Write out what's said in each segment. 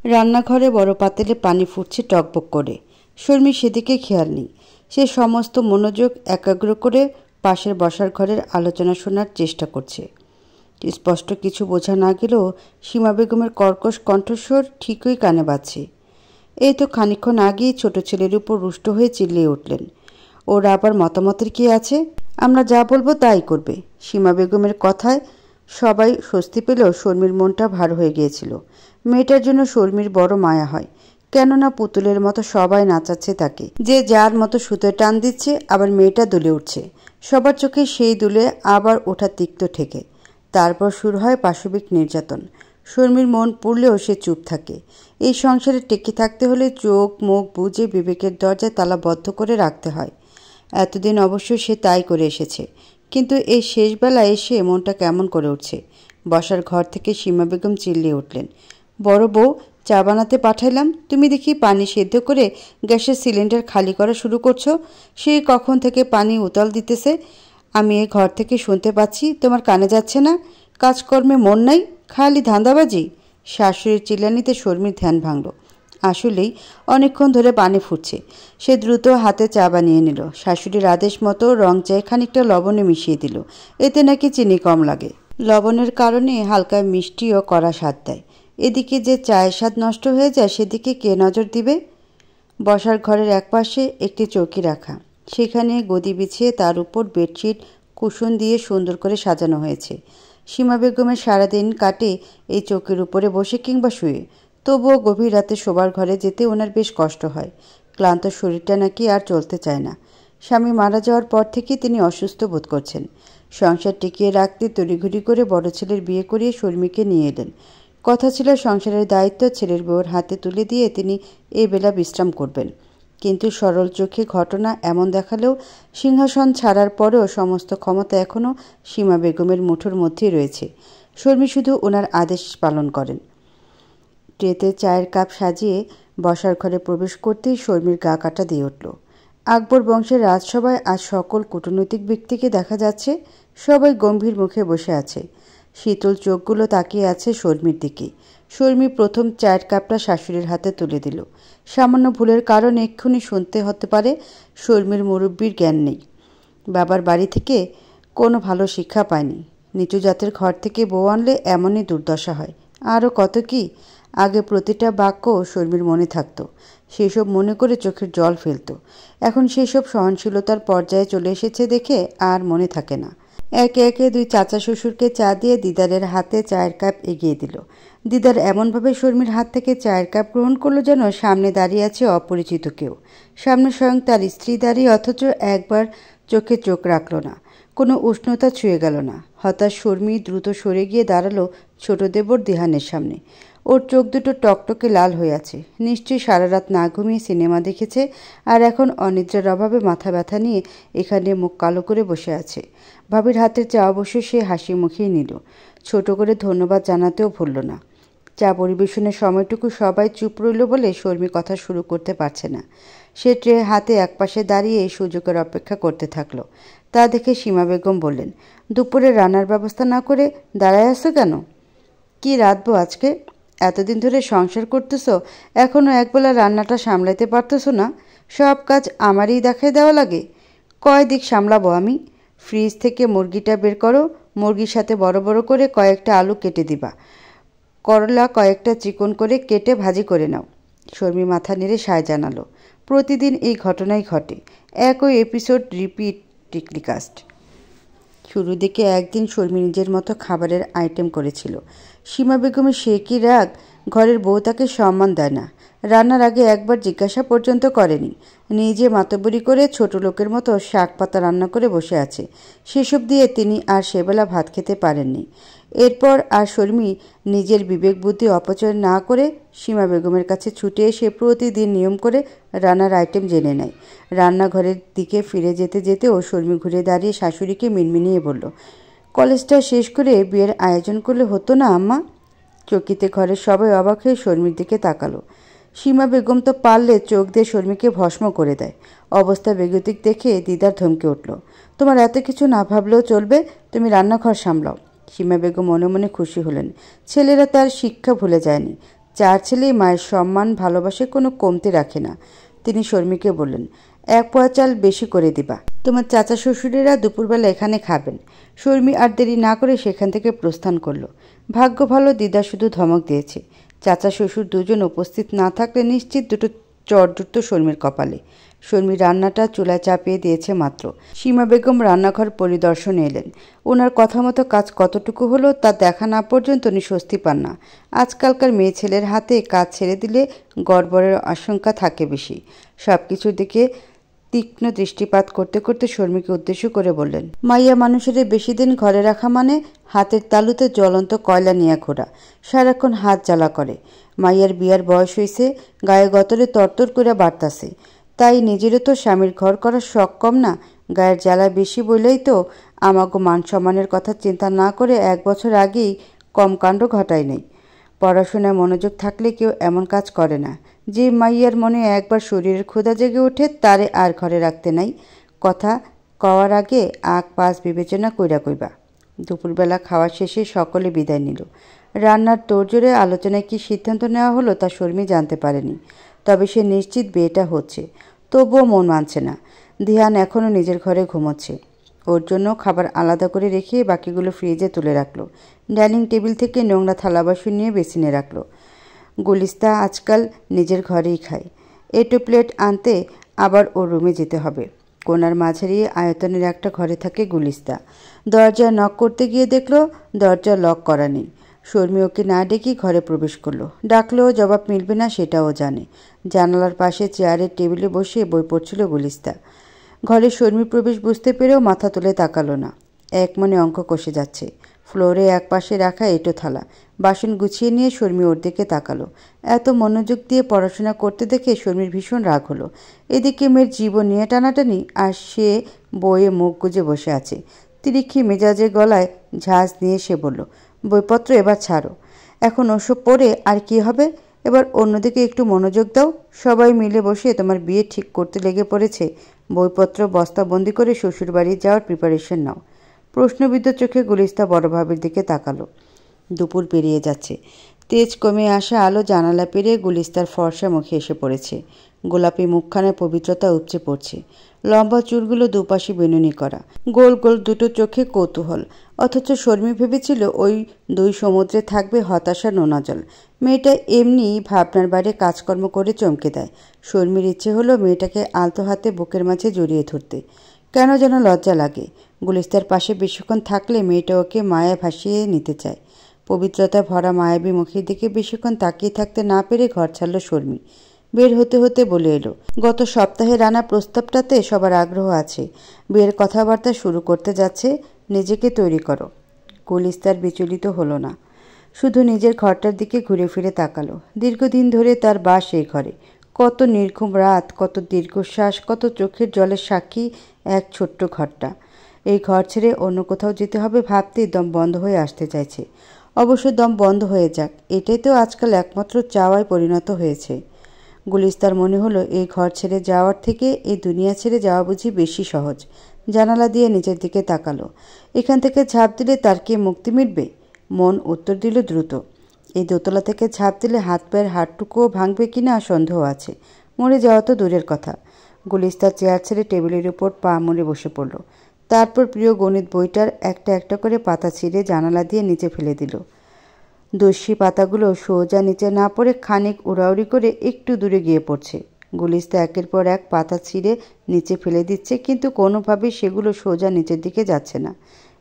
রান্নাঘরে বড় পাতিলে পানি ফুটছে টকবক করে। শর্মী সেদিকে খেয়াল নেই। সে সমস্ত মনোযোগ একাগ্র করে পাশের বসার ঘরের আলোচনা শোনার চেষ্টা করছে। স্পষ্ট কিছু বোঝা না গেলেও সীমা বেগমের কর্কশ কণ্ঠস্বর ঠিকই কানে বাজছে। এই তো খানিকক্ষণ আগেই ছোট ছেলের উপর রুষ্ট হয়ে চিল্লিয়ে উঠলেন। ওর আবার মতামতের কি আছে? আমরা যা বলবো তাই করবে। সীমা বেগমের কথায় সবাই স্বস্তি পেলেও শর্মীর মনটা ভার হয়ে গিয়েছিল। মেয়েটার জন্য শর্মীর বড় মায়া হয়। কেননা পুতুলের মতো সবাই নাচাচ্ছে তাকে, যে যার মতো সুতোয় টান দিচ্ছে, আবার মেয়েটা দুলে উঠছে। সবার চোখে সেই দুলে আবার ওঠা তিক্ত ঠেকে। তারপর শুরু হয় পাশবিক নির্যাতন। শর্মীর মন পুড়লেও সে চুপ থাকে। এই সংসারে টেকে থাকতে হলে চোখ মুখ বুজে বিবেকের দরজায় তালাবদ্ধ করে রাখতে হয়। এতদিন অবশ্য সে তাই করে এসেছে, কিন্তু এই শেষবেলায় এসে মনটা কেমন করে উঠছে। বসার ঘর থেকে সীমা বেগম চিল্লিয়ে উঠলেন, বড় বউ, চা বানাতে পাঠাইলাম, তুমি দেখি পানি সেদ্ধ করে গ্যাসের সিলিন্ডার খালি করা শুরু করছো। সেই কখন থেকে পানি উতল দিতেছে, আমি এই ঘর থেকে শুনতে পাচ্ছি। তোমার কানে যাচ্ছে না? কাজকর্মে মন নাই, খালি ধান্দাবাজি। শাশুড়ির চিল্লানিতে শর্মীর ধ্যান ভাঙল। আসলেই অনেকক্ষণ ধরে পানি ফুটছে। সে দ্রুত হাতে চা বানিয়ে নিল। শাশুড়ির আদেশ মতো রং চায়ে খানিকটা লবণে মিশিয়ে দিল। এতে নাকি চিনি কম লাগে। লবণের কারণে হালকা মিষ্টি ও কড়া স্বাদ দেয়। এদিকে যে চায়ের স্বাদ নষ্ট হয়ে যায় সেদিকে কে নজর দিবে? বসার ঘরের একপাশে একটি চৌকি রাখা। সেখানে গদি বিছিয়ে তার উপর বেডশিট কুশন দিয়ে সুন্দর করে সাজানো হয়েছে। সীমা বেগমের সারাদিন কাটে এই চৌকির উপরে বসে কিংবা শুয়ে। তবুও গভীর রাতে শোবার ঘরে যেতে ওনার বেশ কষ্ট হয়। ক্লান্ত শরীরটা নাকি আর চলতে চায় না। স্বামী মারা যাওয়ার পর থেকে তিনি অসুস্থ বোধ করছেন। সংসার টিকিয়ে রাখতে তড়িঘড়ি করে বড় ছেলের বিয়ে করিয়ে শর্মীকে নিয়ে এলেন। কথা ছিল সংসারের দায়িত্ব ছেলের বউর হাতে তুলে দিয়ে তিনি এই বেলা বিশ্রাম করবেন। কিন্তু সরল চোখে ঘটনা এমন দেখালেও সিংহাসন ছাড়ার পরেও সমস্ত ক্ষমতা এখনও সীমা বেগমের মুঠোর মধ্যেই রয়েছে। শর্মী শুধু ওনার আদেশ পালন করেন। ট্রেতে চায়ের কাপ সাজিয়ে বসার ঘরে প্রবেশ করতেই শর্মীর গা কাটা দিয়ে উঠল। আকবর বংশের রাজসভায় আজ সকল কূটনৈতিক ব্যক্তিকে দেখা যাচ্ছে। সবাই গম্ভীর মুখে বসে আছে। শীতল চোখগুলো তাকিয়ে আছে শর্মীর দিকে। শর্মী প্রথম চায়ের কাপটা শাশুড়ির হাতে তুলে দিল। সামান্য ভুলের কারণে এক্ষুনি শুনতে হতে পারে শর্মীর মুরব্বির জ্ঞান নেই, বাবার বাড়ি থেকে কোনো ভালো শিক্ষা পায়নি, নিচু জাতের ঘর থেকে বউ আনলে এমনই দুর্দশা হয়, আরও কত কি। আগে প্রতিটা বাক্য শর্মীর মনে থাকতো, সেসব মনে করে চোখের জল ফেলত। এখন সেসব সহনশীলতার পর্যায়ে চলে এসেছে দেখে আর মনে থাকে না। একে একে দুই চাচা শ্বশুরকে চা দিয়ে দিদারের হাতে চায়ের কাপ এগিয়ে দিল। দিদার এমনভাবে শর্মীর হাত থেকে চায়ের কাপ গ্রহণ করলো যেন সামনে দাঁড়িয়ে আছে অপরিচিত কেউ। সামনে স্বয়ং তার স্ত্রী দাঁড়িয়ে, অথচ একবার চোখে চোখ রাখল না। কোনো উষ্ণতা ছুঁয়ে গেল না। হতাশ শর্মী দ্রুত সরে গিয়ে দাঁড়ালো ছোট দেবর দিহানের সামনে। ওর চোখ দুটো টকটকে লাল হয়ে আছে। নিশ্চয়ই সারা রাত না ঘুমিয়ে সিনেমা দেখেছে আর এখন অনিদ্রার অভাবে মাথা ব্যথা নিয়ে এখানে মুখ কালো করে বসে আছে। ভাবির হাতের চা অবশ্য সে হাসি মুখেই নিল। ছোট করে ধন্যবাদ জানাতেও ভুলল না। চা পরিবেশনের সময়টুকু সবাই চুপ রইল বলে শর্মী কথা শুরু করতে পারছে না। সে ট্রে হাতে একপাশে দাঁড়িয়ে এই সুযোগের অপেক্ষা করতে থাকলো। তা দেখে সীমা বেগম বললেন, দুপুরে রান্নার ব্যবস্থা না করে দাঁড়ায় আছো কেন? কি রাঁধবো আজকে? এতদিন ধরে সংসার করতেছো, এখনও একবেলা রান্নাটা সামলাইতে পারতেছো না? সব কাজ আমারই দেখায় দেওয়া লাগে। কয় দিক সামলাবো আমি? ফ্রিজ থেকে মুরগিটা বের করো, মুরগির সাথে বড় বড় করে কয়েকটা আলু কেটে দিবা, করলা কয়েকটা চিকন করে কেটে ভাজি করে নাও। শর্মী মাথা নেড়ে সায় জানালো। প্রতিদিন এই ঘটনাই ঘটে, একই এপিসোড রিপিট টেলিকাস্ট। শুরুর দিকে একদিন শর্মী নিজের মতো খাবারের আইটেম করেছিল। সীমা বেগমের সে কি রাগ, ঘরের বউ তাকে সম্মান দেয় না। রান্নার আগে একবার জিজ্ঞাসা পর্যন্ত করেনি। নিজে মাতব্বরি করে ছোট লোকের মতো শাক পাতা রান্না করে বসে আছে। সেসব দিয়ে তিনি আর সেবেলা ভাত খেতে পারেননি। এরপর আর শর্মী নিজের বিবেক বুদ্ধি অপচয় না করে সীমা বেগমের কাছে ছুটে এসে প্রতিদিন নিয়ম করে রান্নার আইটেম জেনে নেয়। রান্নাঘরের দিকে ফিরে যেতে যেতেও শর্মী ঘুরে দাঁড়িয়ে শাশুড়িকে মিনমিনিয়ে বলল, কলেজটা শেষ করে বিয়ের আয়োজন করলে হতো না আম্মা? চকিতে ঘরের সবাই অবাক হয়ে শর্মীর দিকে তাকালো। সীমা বেগম তো পারলে চোখ দিয়ে শর্মীকে ভস্ম করে দেয়। অবস্থা বেগতিক দেখে দিদার ধমকে উঠল, তোমার এত কিছু না ভাবলেও চলবে, তুমি রান্নাঘর সামলাও। সীমা বেগম মনে মনে খুশি হলেন। ছেলেরা তার শিক্ষা ভুলে যায়নি। 4 ছেলেই মায়ের সম্মান ভালোবাসে কোনো কমতি রাখে না। তিনি শর্মীকে বললেন, 1 পোয়া চাল বেশি করে দিবা, তোমার চাচা শ্বশুরেরা দুপুরবেলা এখানে খাবেন। শর্মী আর দেরি না করে সেখান থেকে প্রস্থান করল। ভাগ্য ভালো দিদা শুধু ধমক দিয়েছে, চাচা শ্বশুর দুজন উপস্থিত না থাকলে নিশ্চিত দুটো চড় জুটত শর্মীর কপালে। শর্মী রান্নাটা চুলায় চাপিয়ে দিয়েছে মাত্র। সীমা বেগম রান্নাঘর পরিদর্শনে এলেন। ওনার কথা মতো কাজ কতটুকু হলো তা দেখা না পর্যন্ত উনি স্বস্তি পান না। আজকালকার মেয়ে ছেলের হাতে কাজ ছেড়ে দিলে গড়বড়ের আশঙ্কা থাকে বেশি। সব কিছুর দিকে তীক্ষ্ণ দৃষ্টিপাত করতে করতে শর্মীকে উদ্দেশ্য করে বললেন, মাইয়া মানুষের বেশি দিন ঘরে রাখা মানে হাতের তালুতে জ্বলন্ত কয়লা নিয়ে ঘোরা, সারাক্ষণ হাত জ্বালা করে। মাইয়ার বিয়ার বয়স হয়েছে, গায়ে গতরে তরতর করে বাড়তাছে, তাই নিজেরও তো স্বামীর ঘর করার শখ কম না, গায়ের জ্বালা বেশি বলেই তো আমাগো মান সম্মানের কথা চিন্তা না করে 1 বছর আগেই কম কাণ্ড ঘটায় নেই। পড়াশোনায় মনোযোগ থাকলে কেউ এমন কাজ করে না। যে মাইয়ার মনে একবার শরীরের ক্ষুধা জেগে ওঠে তারে আর ঘরে রাখতে নাই। কথা কওয়ার আগে আগ পাশ বিবেচনা কইরা কইবা। দুপুরবেলা খাওয়া শেষে সকলে বিদায় নিল। রান্নার তোড়জোড়ে আলোচনায় কি সিদ্ধান্ত নেওয়া হলো তা শর্মী জানতে পারেনি। তবে সে নিশ্চিত বিয়েটা হচ্ছে। তবুও মন মানছে না। দিহান এখনও নিজের ঘরে ঘুমোচ্ছে। ওর জন্য খাবার আলাদা করে রেখে বাকিগুলো ফ্রিজে তুলে রাখলো। ডাইনিং টেবিল থেকে নোংরা থালা বাসন নিয়ে বেসিনে রাখলো। গুলিস্তা আজকাল নিজের ঘরেই খায়। এটো প্লেট আনতে আবার ওর রুমে যেতে হবে। কোনার মাঝারি আয়তনের একটা ঘরে থাকে গুলিস্তা। দরজা নক করতে গিয়ে দেখলো দরজা লক করা নেই। শর্মী ওকে না ডেকে ঘরে প্রবেশ করলো। ডাকলেও জবাব মিলবে না সেটাও জানে। জানালার পাশে চেয়ারের টেবিলে বসে বই পড়ছিল গুলিস্তা। ঘরে শর্মী প্রবেশ বুঝতে পেরেও মাথা তুলে তাকালো না। এক মনে অঙ্ক কষে যাচ্ছে। ফ্লোরে এক পাশে রাখা এঁটো থালা বাসন গুছিয়ে নিয়ে শর্মী ওর দিকে তাকালো। এত মনোযোগ দিয়ে পড়াশোনা করতে দেখে শর্মীর ভীষণ রাগ হলো। এদিকে মেয়ের জীবন নিয়ে টানাটানি, আর সে বইয়ে মুখ গুজে বসে আছে। তিরিক্ষি মেজাজে গলায় ঝাঁজ নিয়ে সে বলল, বইপত্র এবার ছাড়ো, এখন ওসব পড়ে আর কি হবে, এবার অন্যদিকে একটু মনোযোগ দাও। সবাই মিলে বসে তোমার বিয়ে ঠিক করতে লেগে পড়েছে, বইপত্র বস্তাবন্দি করে শ্বশুরবাড়ি যাওয়ার প্রিপারেশন নাও। প্রশ্নবিদ্ধ চোখে গুলিস্তা বড় ভাবির দিকে তাকালো। দুপুর পেরিয়ে যাচ্ছে। তেজ কমে আসা আলো জানালা পেরিয়ে গুলিস্তার ফর্সা মুখে এসে পড়েছে। গোলাপি মুখখানে পবিত্রতা উপচে পড়ছে। লম্বা চুলগুলো দুপাশে বেনুনি করা, গোল গোল দুটো চোখে কৌতূহল। অথচ শর্মী ভেবেছিল ওই 2 সমুদ্রে থাকবে হতাশা নোনা জল। মেয়েটা এমনি ভাবনার বাইরে কাজকর্ম করে চমকে দেয়। শর্মীর ইচ্ছে হলো মেয়েটাকে আলতো হাতে বুকের মাঝে জড়িয়ে ধরতে। কেন যেন লজ্জা লাগে। গুলিস্তার পাশে বেশিক্ষণ থাকলে মেয়েটা ওকে মায়ায় ভাসিয়ে নিতে চায়। পবিত্রতা ভরা মায়াবী মুখের দিকে বেশিক্ষণ তাকিয়ে থাকতে না পেরে ঘর ছাড়ল শর্মী। বের হতে হতে বলে এলো, গত সপ্তাহে আনা প্রস্তাবটাতে সবার আগ্রহ আছে। বিয়ের কথাবার্তা শুরু করতে যাচ্ছে, নিজেকে তৈরি করো। গুলিস্তার বিচলিত হলো না, শুধু নিজের ঘরটার দিকে ঘুরে ফিরে তাকালো। দীর্ঘদিন ধরে তার বাস এই ঘরে। কত নির্ঘুম রাত, কত দীর্ঘশ্বাস, কত চোখের জলের সাক্ষী এক ছোট্ট ঘরটা। এই ঘর ছেড়ে অন্য কোথাও যেতে হবে ভাবতেই দম বন্ধ হয়ে আসতে চাইছে। অবশ্য দম বন্ধ হয়ে যাক, এটাই তো আজকাল একমাত্র চাওয়ায় পরিণত হয়েছে। গুলিস্তার মনে হলো এই ঘর ছেড়ে যাওয়ার থেকে এই দুনিয়া ছেড়ে যাওয়া বুঝি বেশি সহজ। জানালা দিয়ে নিচের দিকে তাকালো। এখান থেকে ঝাঁপ দিলে তার কি মুক্তি মিলবে? মন উত্তর দিল দ্রুত। এই দোতলা থেকে ঝাঁপ দিলে হাত পায়ের হাড়টুকুও ভাঙবে কিনা সন্দেহ আছে। মরে যাওয়া তো দূরের কথা। গুলিস্তার চেয়ার ছেড়ে টেবিলের উপর পা মুড়ে বসে পড়ল। তারপর প্রিয় গণিত বইটার একটা একটা করে পাতা ছিঁড়ে জানালা দিয়ে নিচে ফেলে দিল। দস্যি পাতাগুলো সোজা নিচে না পড়ে খানিক উড়াউড়ি করে একটু দূরে গিয়ে পড়ছে। গুলিস্তা একের পর এক পাতা ছিঁড়ে নিচে ফেলে দিচ্ছে, কিন্তু কোনোভাবেই সেগুলো সোজা নিচের দিকে যাচ্ছে না।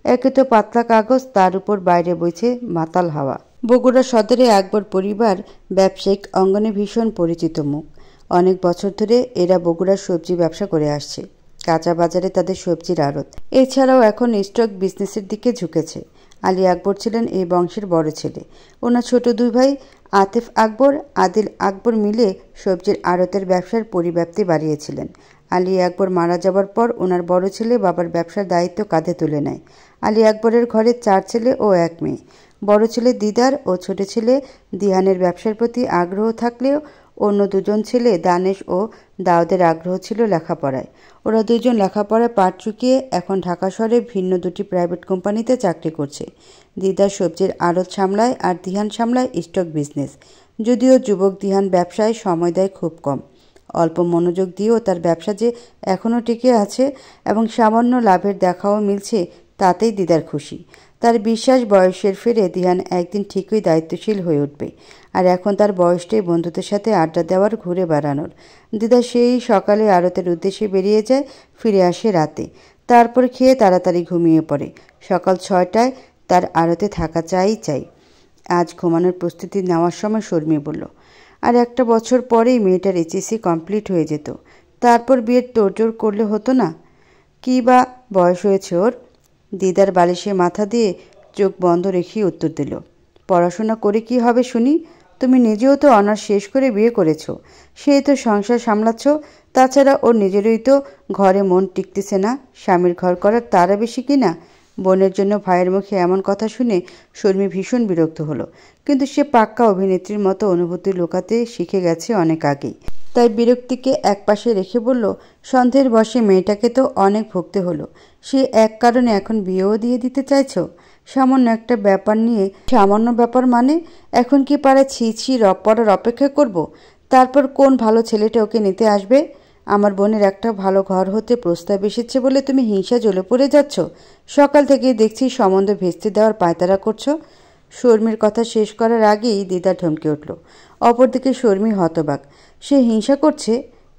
একে তো পাতলা কাগজ, তার উপর বাইরে বইছে মাতাল হাওয়া। বগুড়া সদরে আকবর পরিবার ব্যবসায়িক অঙ্গনে ভীষণ পরিচিত মুখ। অনেক বছর ধরে এরা বগুড়ার সবজি ব্যবসা করে আসছে। কাঁচা বাজারে তাদের সবজির আড়ত। এছাড়াও এখন স্টক বিজনেসের দিকে ঝুঁকেছে। আলী আকবর ছিলেন এই বংশের বড় ছেলে। ওনার ছোট 2 ভাই আতিফ আকবর, আদিল আকবর মিলে সবজির আড়তের ব্যবসার পরিব্যাপ্তি বাড়িয়েছিলেন। আলী আকবর মারা যাবার পর ওনার বড় ছেলে বাবার ব্যবসার দায়িত্ব কাঁধে তুলে নেয়। আলী আকবরের ঘরে 4 ছেলে ও 1 মেয়ে। বড় ছেলে দিদার ও ছোট ছেলে দিহানের ব্যবসার প্রতি আগ্রহ থাকলেও অন্য 2জন ছেলে দানেশ ও দাউদের আগ্রহ ছিল লেখাপড়ায়। ওরা 2জন লেখাপড়ায় পাঠ চুকিয়ে এখন ঢাকা শহরে ভিন্ন 2টি প্রাইভেট কোম্পানিতে চাকরি করছে। দিদার সবজির আড়ত সামলায় আর দিহান সামলায় স্টক বিজনেস। যদিও যুবক দিহান ব্যবসায় সময় দেয় খুব কম। অল্প মনোযোগ দিয়েও তার ব্যবসা যে এখনও টিকে আছে এবং সামান্য লাভের দেখাও মিলছে, তাতেই দিদার খুশি। তার বিশ্বাস বয়সের ফেরে দিহান একদিন ঠিকই দায়িত্বশীল হয়ে উঠবে। আর এখন তার বয়সটাই বন্ধুদের সাথে আড্ডা দেওয়ার, ঘুরে বেড়ানোর। দিদা সেই সকালে আড়তের উদ্দেশ্যে বেরিয়ে যায়, ফিরে আসে রাতে। তারপর খেয়ে তাড়াতাড়ি ঘুমিয়ে পড়ে। সকাল 6টায় তার আড়তে থাকা চাই। আজ ঘুমানোর প্রস্তুতি নেওয়ার সময় শর্মী বলল, আর একটা বছর পরেই মেয়েটার এইচএসসি কমপ্লিট হয়ে যেত, তারপর বিয়ের তোড়জোড় করলে হতো না? কী বা বয়স হয়েছে ওর? দিদার বালিশে মাথা দিয়ে চোখ বন্ধ রেখেই উত্তর দিল, পড়াশোনা করে কি হবে শুনি? তুমি নিজেও তো অনার্স শেষ করে বিয়ে করেছো, সেই তো সংসার সামলাচ্ছ। তাছাড়া ওর নিজেরই তো ঘরে মন টিকতেছে না, স্বামীর ঘর করার তারা বেশি কিনা? বোনের জন্য ভাইয়ের মুখে এমন কথা শুনে শর্মী ভীষণ বিরক্ত হলো, কিন্তু সে পাক্কা অভিনেত্রীর মতো অনুভূতি লুকাতে শিখে গেছে অনেক আগেই। তাই বিরক্তিকে একপাশে রেখে বলল, সন্দেহের বশে মেয়েটাকে তো অনেক ভুগতে হলো, সে এক কারণে এখন বিয়েও দিয়ে দিতে চাইছো? সামান্য একটা ব্যাপার নিয়ে? সামান্য ব্যাপার মানে? এখন কি পারে ছি পড়ার অপেক্ষা করব? তারপর কোন ভালো ছেলেটা ওকে নিতে আসবে? আমার বোনের একটা ভালো ঘর হতে প্রস্তাব এসেছে বলে তুমি হিংসা জ্বলে পড়ে যাচ্ছ? সকাল থেকেই দেখছি সম্বন্ধ ভেস্তে দেওয়ার পায়তারা করছো। শর্মীর কথা শেষ করার আগেই দিদা ধমকে উঠল। অপরদিকে শর্মী হতবাক। সে হিংসা করছে,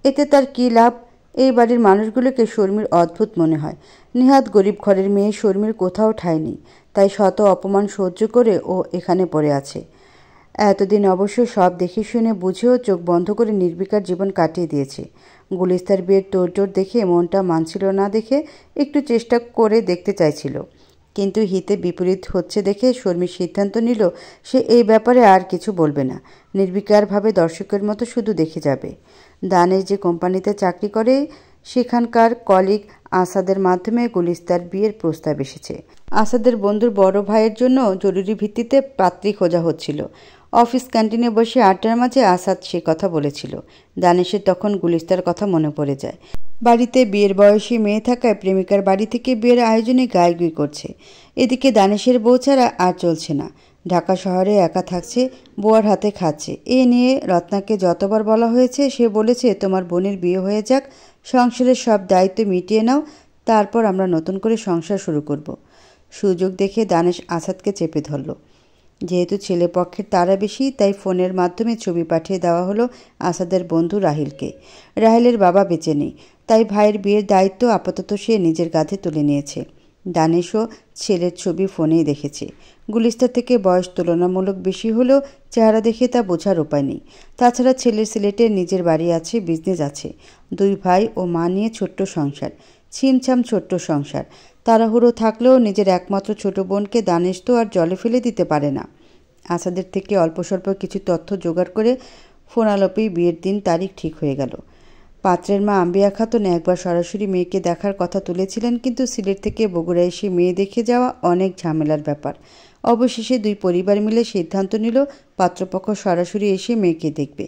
এতে তার কী লাভ? এই বাড়ির মানুষগুলোকে শর্মীর অদ্ভুত মনে হয়। নিহাত গরিব ঘরের মেয়ে, শর্মীর কোথাও ঠাঁই নেই, তাই শত অপমান সহ্য করে ও এখানে পড়ে আছে। এতদিন অবশ্য সব দেখে শুনে বুঝেও চোখ বন্ধ করে নির্বিকার জীবন কাটিয়ে দিয়েছে। গুলিস্তার বিয়ের তোড়জোড় দেখে মনটা মানছিল না দেখে একটু চেষ্টা করে দেখতে চাইছিল, কিন্তু হিতে বিপরীত হচ্ছে দেখে শর্মী সিদ্ধান্ত নিল সে এই ব্যাপারে আর কিছু বলবে না। নির্বিকারভাবে দর্শকের মতো শুধু দেখে যাবে। দানেশ যে কোম্পানিতে চাকরি করে, সেখানকার কলিগ আসাদের মাধ্যমে গুলিস্তার বিয়ের প্রস্তাব এসেছে। আসাদের বন্ধুর বড় ভাইয়ের জন্য জরুরি ভিত্তিতে পাত্রী খোঁজা হচ্ছিল। অফিস ক্যান্টিনে বসে আড্ডার মাঝে আসাদ সে কথা বলেছিল। দানেশের তখন গুলিস্তার কথা মনে পড়ে যায়। বাড়িতে বিয়ের বয়সী মেয়ে থাকায় প্রেমিকার বাড়ি থেকে বিয়ের আয়োজনে গাইগুই করছে। এদিকে দানেশের বউ ছাড়া আর চলছে না। ঢাকা শহরে একা থাকছে, বউয়ার হাতে খাচ্ছে। এ নিয়ে রত্নাকে যতবার বলা হয়েছে সে বলেছে, তোমার বোনের বিয়ে হয়ে যাক, সংসারের সব দায়িত্ব মিটিয়ে নাও, তারপর আমরা নতুন করে সংসার শুরু করব। সুযোগ দেখে দানেশ আসাদকে চেপে ধরল। যেহেতু ছেলেপক্ষের তাড়া বেশি, তাই ফোনের মাধ্যমে ছবি পাঠিয়ে দেওয়া হলো আসাদের বন্ধু রাহিলকে। রাহিলের বাবা বেঁচে নেই, তাই ভাইয়ের বিয়ের দায়িত্ব আপাতত সে নিজের কাঁধে তুলে নিয়েছে। দানেশও ছেলের ছবি ফোনেই দেখেছে। গুলিস্তার থেকে বয়স তুলনামূলক বেশি হলেও চেহারা দেখে তা বোঝার উপায় নেই। তাছাড়া ছেলের সিলেটের নিজের বাড়ি আছে, বিজনেস আছে, 2 ভাই ও মা নিয়ে ছোট্ট সংসার, ছিমছাম ছোট্ট সংসার। তাড়াহুড়ো থাকলেও নিজের একমাত্র ছোট বোনকে দানেশ তো আর জলে ফেলে দিতে পারে না। আসাদের থেকে অল্প স্বল্প কিছু তথ্য জোগাড় করে ফোনালাপেই বিয়ের দিন তারিখ ঠিক হয়ে গেল। পাত্রের মা আম্বিয়া খাতুন একবার সরাসরি মেয়েকে দেখার কথা তুলেছিলেন, কিন্তু সিলেট থেকে বগুড়া এসে মেয়ে দেখে যাওয়া অনেক ঝামেলার ব্যাপার। অবশেষে 2 পরিবার মিলে সিদ্ধান্ত নিল পাত্রপক্ষ সরাসরি এসে মেয়েকে দেখবে।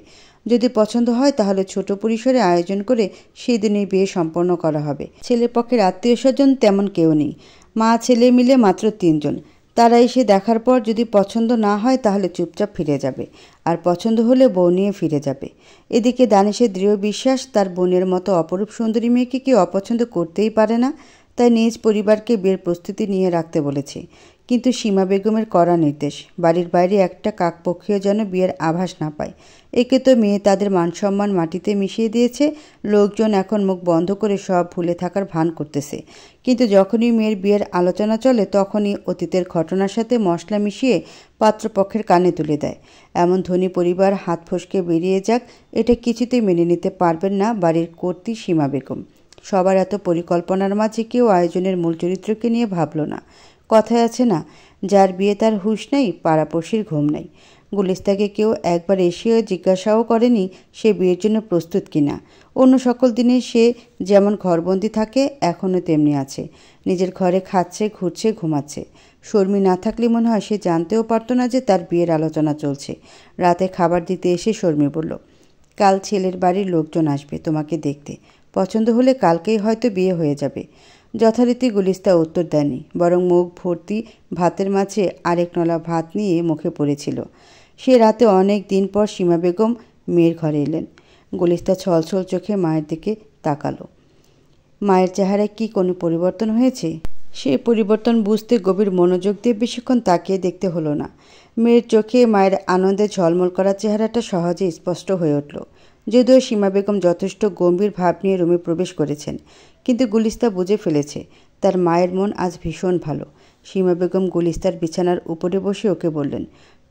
যদি পছন্দ হয় তাহলে ছোট পরিসরে আয়োজন করে সেই দিনেই বিয়ে সম্পন্ন করা হবে। ছেলেপক্ষের আত্মীয় স্বজন তেমন কেউ নেই, মা ছেলে মিলে মাত্র 3 জন। তারা এসে দেখার পর যদি পছন্দ না হয় তাহলে চুপচাপ ফিরে যাবে, আর পছন্দ হলে বউ নিয়ে ফিরে যাবে। এদিকে দানেশের দৃঢ় বিশ্বাস, তার বোনের মতো অপরূপ সুন্দরী মেয়েকে কেউ অপছন্দ করতেই পারে না, তাই নিজ পরিবারকে বিয়ের প্রস্তুতি নিয়ে রাখতে বলেছে। কিন্তু সীমা বেগমের কড়া নির্দেশ, বাড়ির বাইরে একটা কাকপক্ষীয় যেন বিয়ের আভাস না পায়। একে তো মেয়ে তাদের মানসম্মান মাটিতে মিশিয়ে দিয়েছে, লোকজন এখন মুখ বন্ধ করে সব ভুলে থাকার ভান করতেছে। কিন্তু যখনই মেয়ের বিয়ের আলোচনা চলে তখনই অতীতের ঘটনার সাথে মশলা মিশিয়ে পাত্রপক্ষের কানে তুলে দেয়। এমন ধনী পরিবার হাত ফসকে বেরিয়ে যাক, এটা কিছুতেই মেনে নিতে পারবেন না বাড়ির কর্ত্রী সীমা বেগম। সবার এত পরিকল্পনার মাঝে কেউ আয়োজনের মূল চরিত্রকে নিয়ে ভাবল না। কথায় আছে না, যার বিয়ে তার হুঁশ নেই, পাড়াপড়শির ঘুম নেই। গুলিস্তাকে কেউ একবার এসেও জিজ্ঞাসাও করেনি সে বিয়ের জন্য প্রস্তুত কিনা। অন্য সকল দিনে সে যেমন ঘরবন্দি থাকে, এখনও তেমনি আছে। নিজের ঘরে খাচ্ছে, ঘুরছে, ঘুমাচ্ছে। শর্মী না থাকলে মনে হয় সে জানতেও পারত না যে তার বিয়ের আলোচনা চলছে। রাতে খাবার দিতে এসে শর্মী বলল, কাল ছেলের বাড়ির লোকজন আসবে তোমাকে দেখতে, পছন্দ হলে কালকেই হয়তো বিয়ে হয়ে যাবে। যথারীতি গুলিস্তা উত্তর দেয়নি, বরং মুখ ভর্তি ভাতের মাঝে আরেক নলা ভাত নিয়ে মুখে পড়েছিল। সে রাতে অনেক দিন পর সীমা বেগম মেয়ের ঘরে এলেন। গুলিস্তা ছলছল চোখে মায়ের দিকে তাকালো। মায়ের চেহারায় কি কোনো পরিবর্তন হয়েছে? সেই পরিবর্তন বুঝতে গভীর মনোযোগ দিয়ে বেশিক্ষণ তাকিয়ে দেখতে হলো না। মেয়ের চোখে মায়ের আনন্দে ঝলমল করা চেহারাটা সহজে স্পষ্ট হয়ে উঠল। যদিও সীমা বেগম যথেষ্ট গম্ভীর ভাব নিয়ে রুমে প্রবেশ করেছেন, কিন্তু গুলিস্তা বুঝে ফেলেছে তার মায়ের মন আজ ভীষণ ভালো। সীমা বেগম গুলিস্তার বিছানার উপরে বসে ওকে বললেন,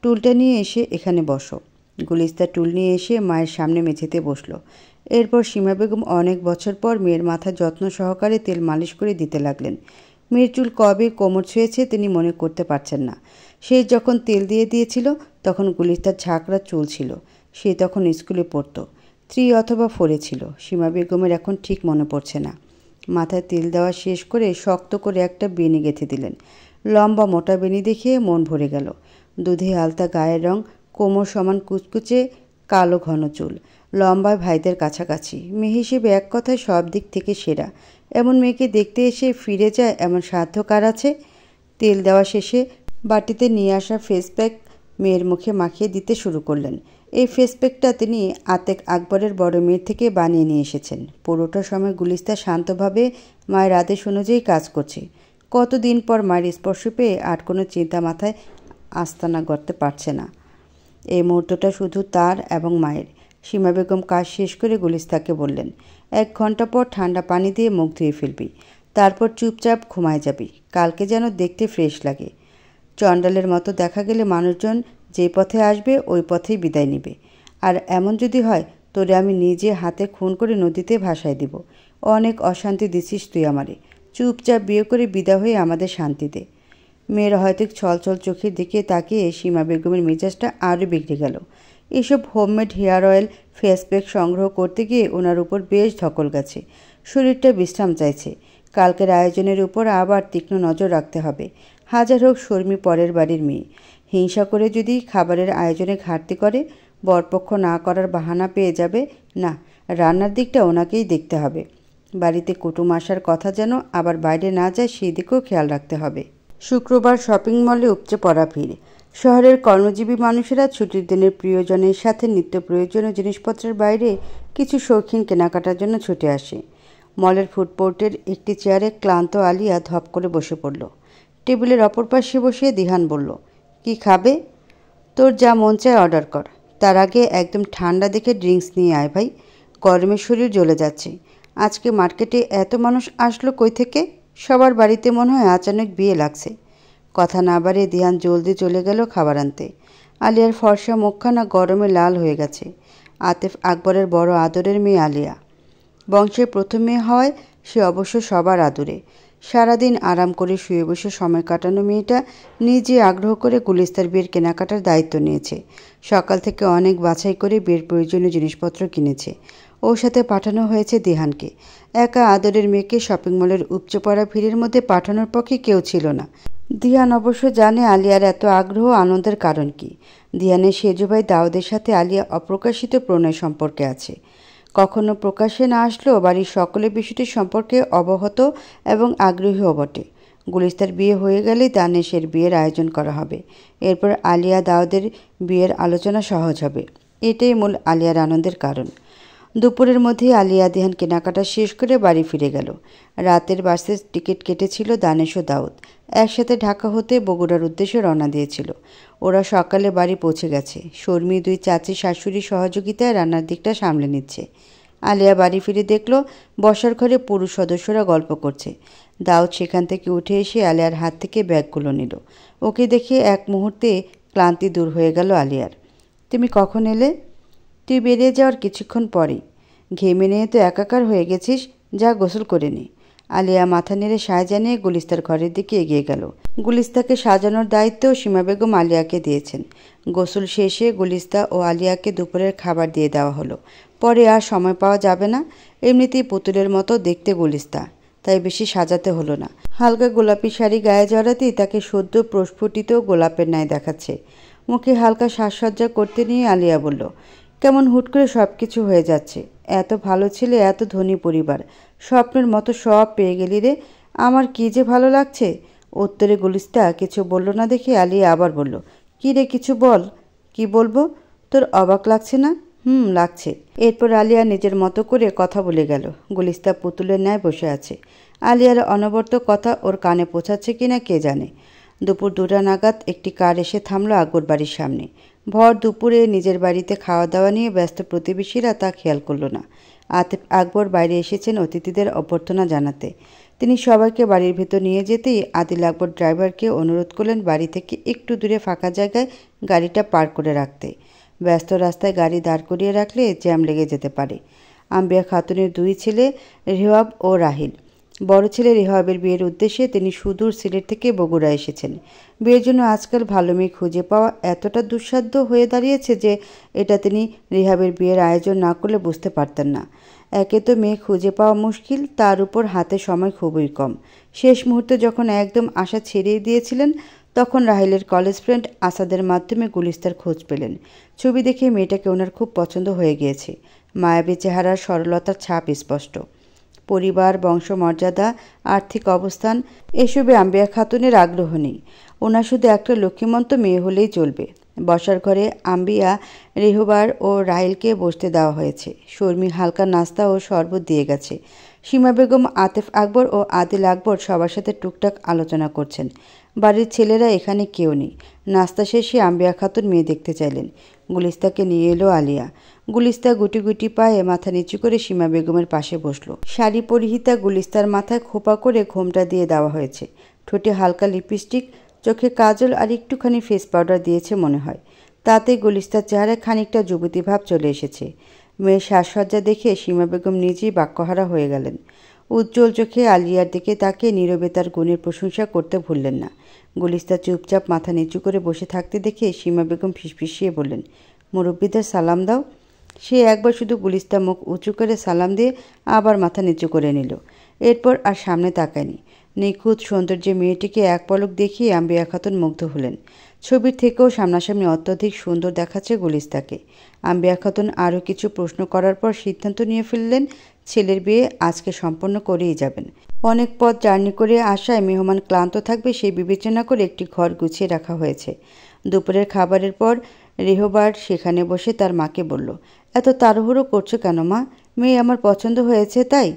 টুলটা নিয়ে এসে এখানে বসো। গুলিস্তা টুল নিয়ে এসে মায়ের সামনে মেঝেতে বসল। এরপর সীমা বেগম অনেক বছর পর মেয়ের মাথা যত্ন সহকারে তেল মালিশ করে দিতে লাগলেন। মেয়ের চুল কবে কোমর ছুঁয়েছে তিনি মনে করতে পারছেন না। সে যখন তেল দিয়ে দিয়েছিল তখন গুলিস্তার ঝাঁকড়া চুল ছিল। সে তখন স্কুলে পড়ত, 3 অথবা 4 ছিল। সীমা বেগমের এখন ঠিক মনে পড়ছে না। মাথায় তেল দেওয়া শেষ করে শক্ত করে একটা বেনি গেঁথে দিলেন। লম্বা মোটা বেনি দেখে মন ভরে গেল। দুধে আলতা গায়ের রং, কোমর সমান কুচকুচে কালো ঘন চুল, লম্বায় ভাইদের কাছাকাছি। মেয়ে হিসেবে এক কথায় সব দিক থেকে সেরা। এমন মেয়েকে দেখতে এসে ফিরে যায় এমন সাধ্য কার আছে? তেল দেওয়া শেষে বাটিতে নিয়ে আসা ফেস প্যাক মেয়ের মুখে মাখিয়ে দিতে শুরু করলেন। এই ফেস প্যাকটা তিনি আতেক আকবরের বড় মেয়ের থেকে বানিয়ে নিয়ে এসেছেন। পুরোটা সময় গুলিস্তা শান্তভাবে মায়ের আদেশ অনুযায়ী কাজ করছে। কতদিন পর মায়ের স্পর্শ পেয়ে আর কোনো চিন্তা মাথায় আস্তানা করতে পারছে না। এই মুহূর্তটা শুধু তার এবং মায়ের। সীমা বেগম কাজ শেষ করে গুলিস্তাকে বললেন, 1 ঘন্টা পর ঠান্ডা পানি দিয়ে মুখ ধুয়ে ফেলবি, তারপর চুপচাপ ঘুমায় যাবি। কালকে যেন দেখতে ফ্রেশ লাগে। চণ্ডালের মতো দেখা গেলে মানুষজন যে পথে আসবে ওই পথেই বিদায় নেবে। আর এমন যদি হয় তোরে আমি নিজে হাতে খুন করে নদীতে ভাসায় দিব। অনেক অশান্তি দিছিস তুই আমারে। চুপচাপ বিয়ে করে বিদা হয়ে আমাদের শান্তি দে। মেয়ের হয়তো ছলছল চোখের দিকে তাকিয়ে সীমা বেগমের মেজাজটা আরও বিগড়ে গেল। এসব homemade hair oil, face pack সংগ্রহ করতে গিয়ে ওনার উপর বেশ ধকল গেছে। শরীরটা বিশ্রাম চাইছে। কালকের আয়োজনের উপর আবার তীক্ষ্ণ নজর রাখতে হবে। হাজার হোক শর্মী পরের বাড়ির মেয়ে। হিংসা করে যদি খাবারের আয়োজনে ঘাটতি করে, বরপক্ষ না করার বাহানা পেয়ে যাবে। না, রান্নার দিকটা ওনাকেই দেখতে হবে। বাড়িতে কুটুম আসার কথা যেন আবার বাইরে না যায় সেই দিকেও খেয়াল রাখতে হবে। শুক্রবার শপিং মলে উপচে পড়া ভিড়। শহরের কর্মজীবী মানুষেরা ছুটির দিনের প্রিয়জনের সাথে নিত্য প্রয়োজনীয় জিনিসপত্রের বাইরে কিছু শৌখিন কেনাকাটার জন্য ছুটে আসে। মলের ফুডকোর্টের একটি চেয়ারে ক্লান্ত আলিয়া ধপ করে বসে পড়ল। টেবিলের অপর পাশে বসে দিহান বলল, কি খাবে? তোর যা মন চায় অর্ডার কর। তার আগে একদম ঠান্ডা দেখে ড্রিঙ্কস নিয়ে আয় ভাই, গরমে শরীর জ্বলে যাচ্ছে। আজকে মার্কেটে এত মানুষ আসলো কই থেকে? সবার বাড়িতে মনে হয় আচানক বিয়ে লাগছে। কথা না বাড়িয়ে দিহান জলদি চলে গেল খাবার আনতে। আলিয়ার ফর্সা মুখখানা গরমে লাল হয়ে গেছে। আতেফ আকবরের বড় আদরের মেয়ে আলিয়া। বংশের প্রথম মেয়ে হওয়ায় সে অবশ্য সবার আদরে। সারাদিন আরাম করে শুয়ে বসে সময় কাটানো মেয়েটা নিজে আগ্রহ করে গুলিস্তার বিয়ের কেনাকাটার দায়িত্ব নিয়েছে। সকাল থেকে অনেক বাছাই করে বিয়ের প্রয়োজনীয় জিনিসপত্র কিনেছে। ওর সাথে পাঠানো হয়েছে দিহানকে। একা আদরের মেয়েকে শপিং মলের উপচে পড়া ভিড়ের মধ্যে পাঠানোর পক্ষে কেউ ছিল না। দিহান অবশ্য জানে আলিয়ার এত আগ্রহ আনন্দের কারণ কি। দিহানের সেজো ভাই দাউদের সাথে আলিয়া অপ্রকাশিত প্রণয় সম্পর্কে আছে। কখনো প্রকাশ্যে না আসলেও বাড়ির সকলে বিষয়টি সম্পর্কে অবগত এবং আগ্রহীও বটে। গুলিস্তার বিয়ে হয়ে গেলেই দানেশের বিয়ের আয়োজন করা হবে। এরপর আলিয়া দাউদের বিয়ের আলোচনা সহজ হবে। এটাই মূল আলিয়ার আনন্দের কারণ। দুপুরের মধ্যেই আলিয়া দিহান কেনাকাটা শেষ করে বাড়ি ফিরে গেল। রাতের বাসের টিকিট কেটেছিল দানেশ ও দাউদ। একসাথে ঢাকা হতে বগুড়ার উদ্দেশ্যে রওনা দিয়েছিল। ওরা সকালে বাড়ি পৌঁছে গেছে। শর্মী 2 চাচি শাশুড়ি সহযোগিতায় রান্নার দিকটা সামলে নিচ্ছে। আলিয়া বাড়ি ফিরে দেখল বসার ঘরে পুরুষ সদস্যরা গল্প করছে। দাউদ সেখান থেকে উঠে এসে আলিয়ার হাত থেকে ব্যাগগুলো নিল। ওকে দেখে এক মুহূর্তে ক্লান্তি দূর হয়ে গেল আলিয়ার। তুমি কখন এলে? তুই বেরিয়ে যাওয়ার কিছুক্ষণ পরেই। ঘেমে নিয়ে তো একাকার হয়ে গেছিস, যা গোসল করে নে। আলিয়া মাথা নেড়ে সায় জানিয়ে গুলিস্তার ঘরের দিকে এগিয়ে গেল। গুলিস্তাকে সাজানোর দায়িত্ব সীমা বেগম আলিয়াকে দিয়েছেন। গোসল শেষে গুলিস্তা ও আলিয়াকে দুপুরের খাবার দিয়ে দেওয়া হলো। পরে আর সময় পাওয়া যাবে না। এমনিতেই পুতুলের মতো দেখতে গুলিস্তা, তাই বেশি সাজাতে হলো না। হালকা গোলাপি শাড়ি গায়ে জড়াতেই তাকে সদ্য প্রস্ফুটিত গোলাপের ন্যায় দেখাচ্ছে। মুখে হালকা সাজসজ্জা করতে নিয়ে আলিয়া বলল, কেমন হুট করে সব কিছু হয়ে যাচ্ছে। এত ভালো ছেলে, এত ধনী পরিবার, স্বপ্নের মতো সব পেয়ে গেলি রে। আমার কি যে ভালো লাগছে। উত্তরে গুলিস্তা কিছু বলল না দেখে আলিয়া আবার বলল, কী রে কিছু বল। কি বলবো? তোর অবাক লাগছে না? লাগছে। এরপর আলিয়া নিজের মতো করে কথা বলে গেল। গুলিস্তা পুতুলের ন্যায় বসে আছে। আলিয়ার অনবরত কথা ওর কানে পৌঁছাচ্ছে কিনা কে জানে। দুপুর 2টা নাগাদ একটি কার এসে থামলো আকবর বাড়ির সামনে। ভর দুপুরে নিজের বাড়িতে খাওয়া দাওয়া নিয়ে ব্যস্ত প্রতিবেশীরা তা খেয়াল করল না। আতিফ আকবর বাইরে এসেছেন অতিথিদের অভ্যর্থনা জানাতে। তিনি সবাইকে বাড়ির ভেতর নিয়ে যেতেই আদিল আকবর ড্রাইভারকে অনুরোধ করলেন বাড়ি থেকে একটু দূরে ফাঁকা জায়গায় গাড়িটা পার্ক করে রাখতে। ব্যস্ত রাস্তায় গাড়ি দাঁড় করিয়ে রাখলে জ্যাম লেগে যেতে পারে। আম্বিয়া খাতুনের 2 ছেলে রেহাব ও রাহিল। বড় ছেলে রেহাবের বিয়ের উদ্দেশ্যে তিনি সুদূর সিলেট থেকে বগুড়া এসেছেন। বিয়ের জন্য আজকাল ভালো মেয়ে খুঁজে পাওয়া এতটা দুঃসাধ্য হয়ে দাঁড়িয়েছে যে এটা তিনি রেহাবের বিয়ের আয়োজন না করলে বুঝতে পারতেন না। একে তো মেয়ে খুঁজে পাওয়া মুশকিল, তার উপর হাতে সময় খুবই কম। শেষ মুহূর্তে যখন একদম আশা ছেড়েই দিয়েছিলেন তখন রাহিলের কলেজ ফ্রেন্ড আসাদের মাধ্যমে গুলিস্তার খোঁজ পেলেন। ছবি দেখে মেয়েটাকে ওনার খুব পছন্দ হয়ে গিয়েছে। মায়াবী চেহারার সরলতার ছাপ স্পষ্ট। পরিবার, বংশমর্যাদা, আর্থিক অবস্থান এসবে আম্বিয়া খাতুনের আগ্রহ নেই। ওনার শুধু একটা লক্ষ্মীমন্ত মেয়ে হলেই চলবে। বসার ঘরে আম্বিয়া, রেহবার ও রাহিলকে বসতে দেওয়া হয়েছে। শর্মি হালকা নাস্তা ও শরবত দিয়ে গেছে। সীমা বেগম, আতিফ আকবর ও আদিল আকবর সবার সাথে টুকটাক আলোচনা করছেন। বাড়ির ছেলেরা এখানে কেউ নেই। নাস্তা শেষে আম্বিয়া খাতুন মেয়ে দেখতে চাইলেন। গুলিস্তাকে নিয়ে এলো আলিয়া। গুলিস্তা গুটি গুটি পায়ে মাথা নিচু করে সীমা বেগমের পাশে বসলো। শাড়ি পরিহিতা গুলিস্তার মাথায় খোপা করে ঘোমটা দিয়ে দেওয়া হয়েছে। ঠোঁটে হালকা লিপস্টিক, চোখে কাজল আর একটুখানি ফেস পাউডার দিয়েছে মনে হয়। তাতে গুলিস্তার চেহারায় খানিকটা যুবতী ভাব চলে এসেছে। মেয়ের সাজসজ্জা দেখে সীমা বেগম নিজেই বাক্যহারা হয়ে গেলেন। উজ্জ্বল চোখে আলিয়ার দিকে তাকিয়ে নীরবে তার গুণের প্রশংসা করতে ভুললেন না। গুলিস্তা চুপচাপ মাথা নিচু করে বসে থাকতে দেখে সীমা বেগম ফিসফিসিয়ে বললেন, মুরব্বিদের সালাম দাও। সে একবার শুধু গুলিস্তা মুখ উঁচু করে সালাম দিয়ে আবার মাথা নিচু করে নিল। এরপর আর সামনে তাকায়নি। নিখুঁত সৌন্দর্যে মেয়েটিকে এক পলক দেখিয়ে আম্বিয়া খাতুন মুগ্ধ হলেন। ছবির থেকেও সামনাসামনি অত্যধিক সুন্দর দেখাচ্ছে গুলিস্তাকে। আম্বিয়া খাতুন আরও কিছু প্রশ্ন করার পর সিদ্ধান্ত নিয়ে ফেললেন ছেলের বিয়ে আজকে সম্পন্ন করেই যাবেন। অনেক পথ জার্নি করে আসায় মেহমান ক্লান্ত থাকবে সেই বিবেচনা করে একটি ঘর গুছিয়ে রাখা হয়েছে। দুপুরের খাবারের পর রেহবার সেখানে বসে তার মাকে বলল, এত তাড়াহুড়ো করছো কেন মা? মেয়ে আমার পছন্দ হয়েছে তাই?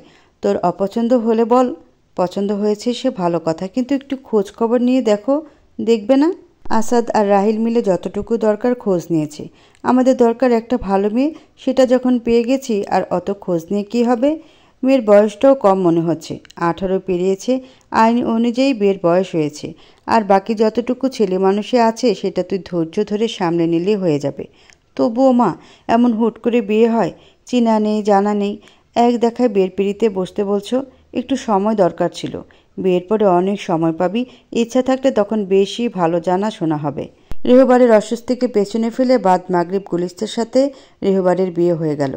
তোর অপছন্দ হলে বল। পছন্দ হয়েছে সে ভালো কথা, কিন্তু একটু খোঁজ খবর নিয়ে দেখো, দেখবে না? আসাদ আর রাহিল মিলে যতটুকু দরকার খোঁজ নিয়েছে। আমাদের দরকার একটা ভালো মেয়ে, সেটা যখন পেয়ে গেছি আর অত খোঁজ নিয়ে কী হবে? মেয়ের বয়সটাও কম মনে হচ্ছে, 18 পেরিয়েছে, আইন অনুযায়ী বিয়ের বয়স হয়েছে। আর বাকি যতটুকু ছেলে মানুষে আছে সেটা তুই ধৈর্য ধরে সামলে নিলেই হয়ে যাবে। তবুও মা, এমন হুট করে বিয়ে হয়? চেনা নেই, জানা নেই, এক দেখায় বিয়ের পিঁড়িতে বসতে বলছো? একটু সময় দরকার ছিল। বিয়ের পরে অনেক সময় পাবি, ইচ্ছা থাকলে তখন বেশি ভালো জানা শোনা হবে। রেহবারের অস্বস্তিকে পেছনে ফেলে বাদ মাগরিব গুলিস্তার সাথে রেহবারের বিয়ে হয়ে গেল।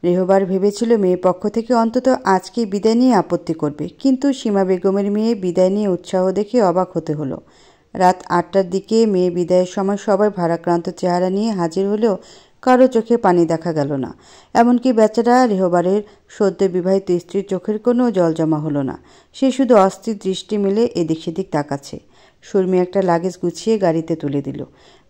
রেহবার ভেবেছিল মেয়ে পক্ষ থেকে অন্তত আজকেই বিদায় নিয়ে আপত্তি করবে, কিন্তু সীমা বেগমের মেয়ে বিদায় নিয়ে উৎসাহ দেখে অবাক হতে হলো। রাত 8টার দিকে মেয়ে বিদায়ের সময় সবাই ভারাক্রান্ত চেহারা নিয়ে হাজির হলেও কারো চোখে পানি দেখা গেল না। এমনকি বেচারা রেহবারের সদ্য বিবাহিত স্ত্রীর চোখের কোনো জল জমা হলো না। সে শুধু অস্থির দৃষ্টি মেলে এদিক সেদিক তাকাচ্ছে। শর্মি একটা লাগেজ গুছিয়ে গাড়িতে তুলে দিল।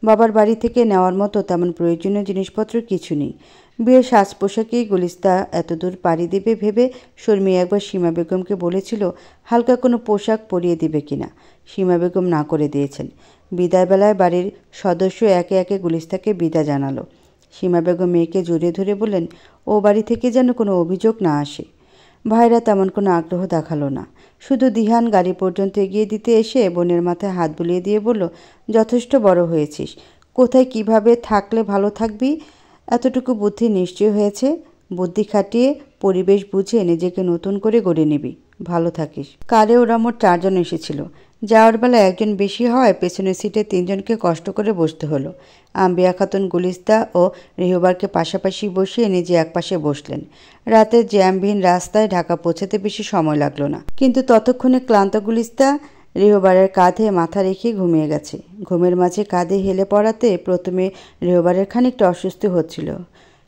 বাবার বাড়ি থেকে নেওয়ার মতো তেমন প্রয়োজনীয় জিনিসপত্র কিছু নেই। বিয়ের সাজ পোশাকেই গুলিস্তা এতদূর পাড়ি দেবে ভেবে শর্মি একবার সীমা বেগমকে বলেছিল হালকা কোনো পোশাক পরিয়ে দিবে কিনা। সীমা বেগম না করে দিয়েছেন। বিদায়বেলায় বাড়ির সদস্য একে একে গুলিস্তাকে বিদায় জানালো। সীমা বেগম মেয়েকে জড়িয়ে ধরে বললেন, ও বাড়ি থেকে যেন কোনো অভিযোগ না আসে। ভাইরা তেমন কোনো আগ্রহ দেখালো না। শুধু দিহান গাড়ি পর্যন্ত এগিয়ে দিতে এসে বোনের মাথায় হাত বুলিয়ে দিয়ে বলল, যথেষ্ট বড় হয়েছিস, কোথায় কিভাবে থাকলে ভালো থাকবি এতটুকু বুদ্ধি নিশ্চয় হয়েছে। বুদ্ধি খাটিয়ে পরিবেশ বুঝে নিজেকে নতুন করে গড়ে নিবি, ভালো থাকিস। কারে ওরা মোট 4 জন এসেছিল। যাওয়ার বেলা একজন বেশি হয় পেছনের সিটে 3 জনকে কষ্ট করে বসতে হলো। আম্বিয়া খাতুন গুলিস্তা ও রেহবারকে পাশাপাশি বসিয়ে নিজে একপাশে বসলেন। রাতের জ্যামবিহীন রাস্তায় ঢাকা পৌঁছাতে বেশি সময় লাগলো না, কিন্তু ততক্ষণে ক্লান্ত গুলিস্তা রেহবারের কাঁধে মাথা রেখে ঘুমিয়ে গেছে। ঘুমের মাঝে কাঁধে হেলে পড়াতে প্রথমে রেহবারের খানিকটা অস্বস্তি হচ্ছিল,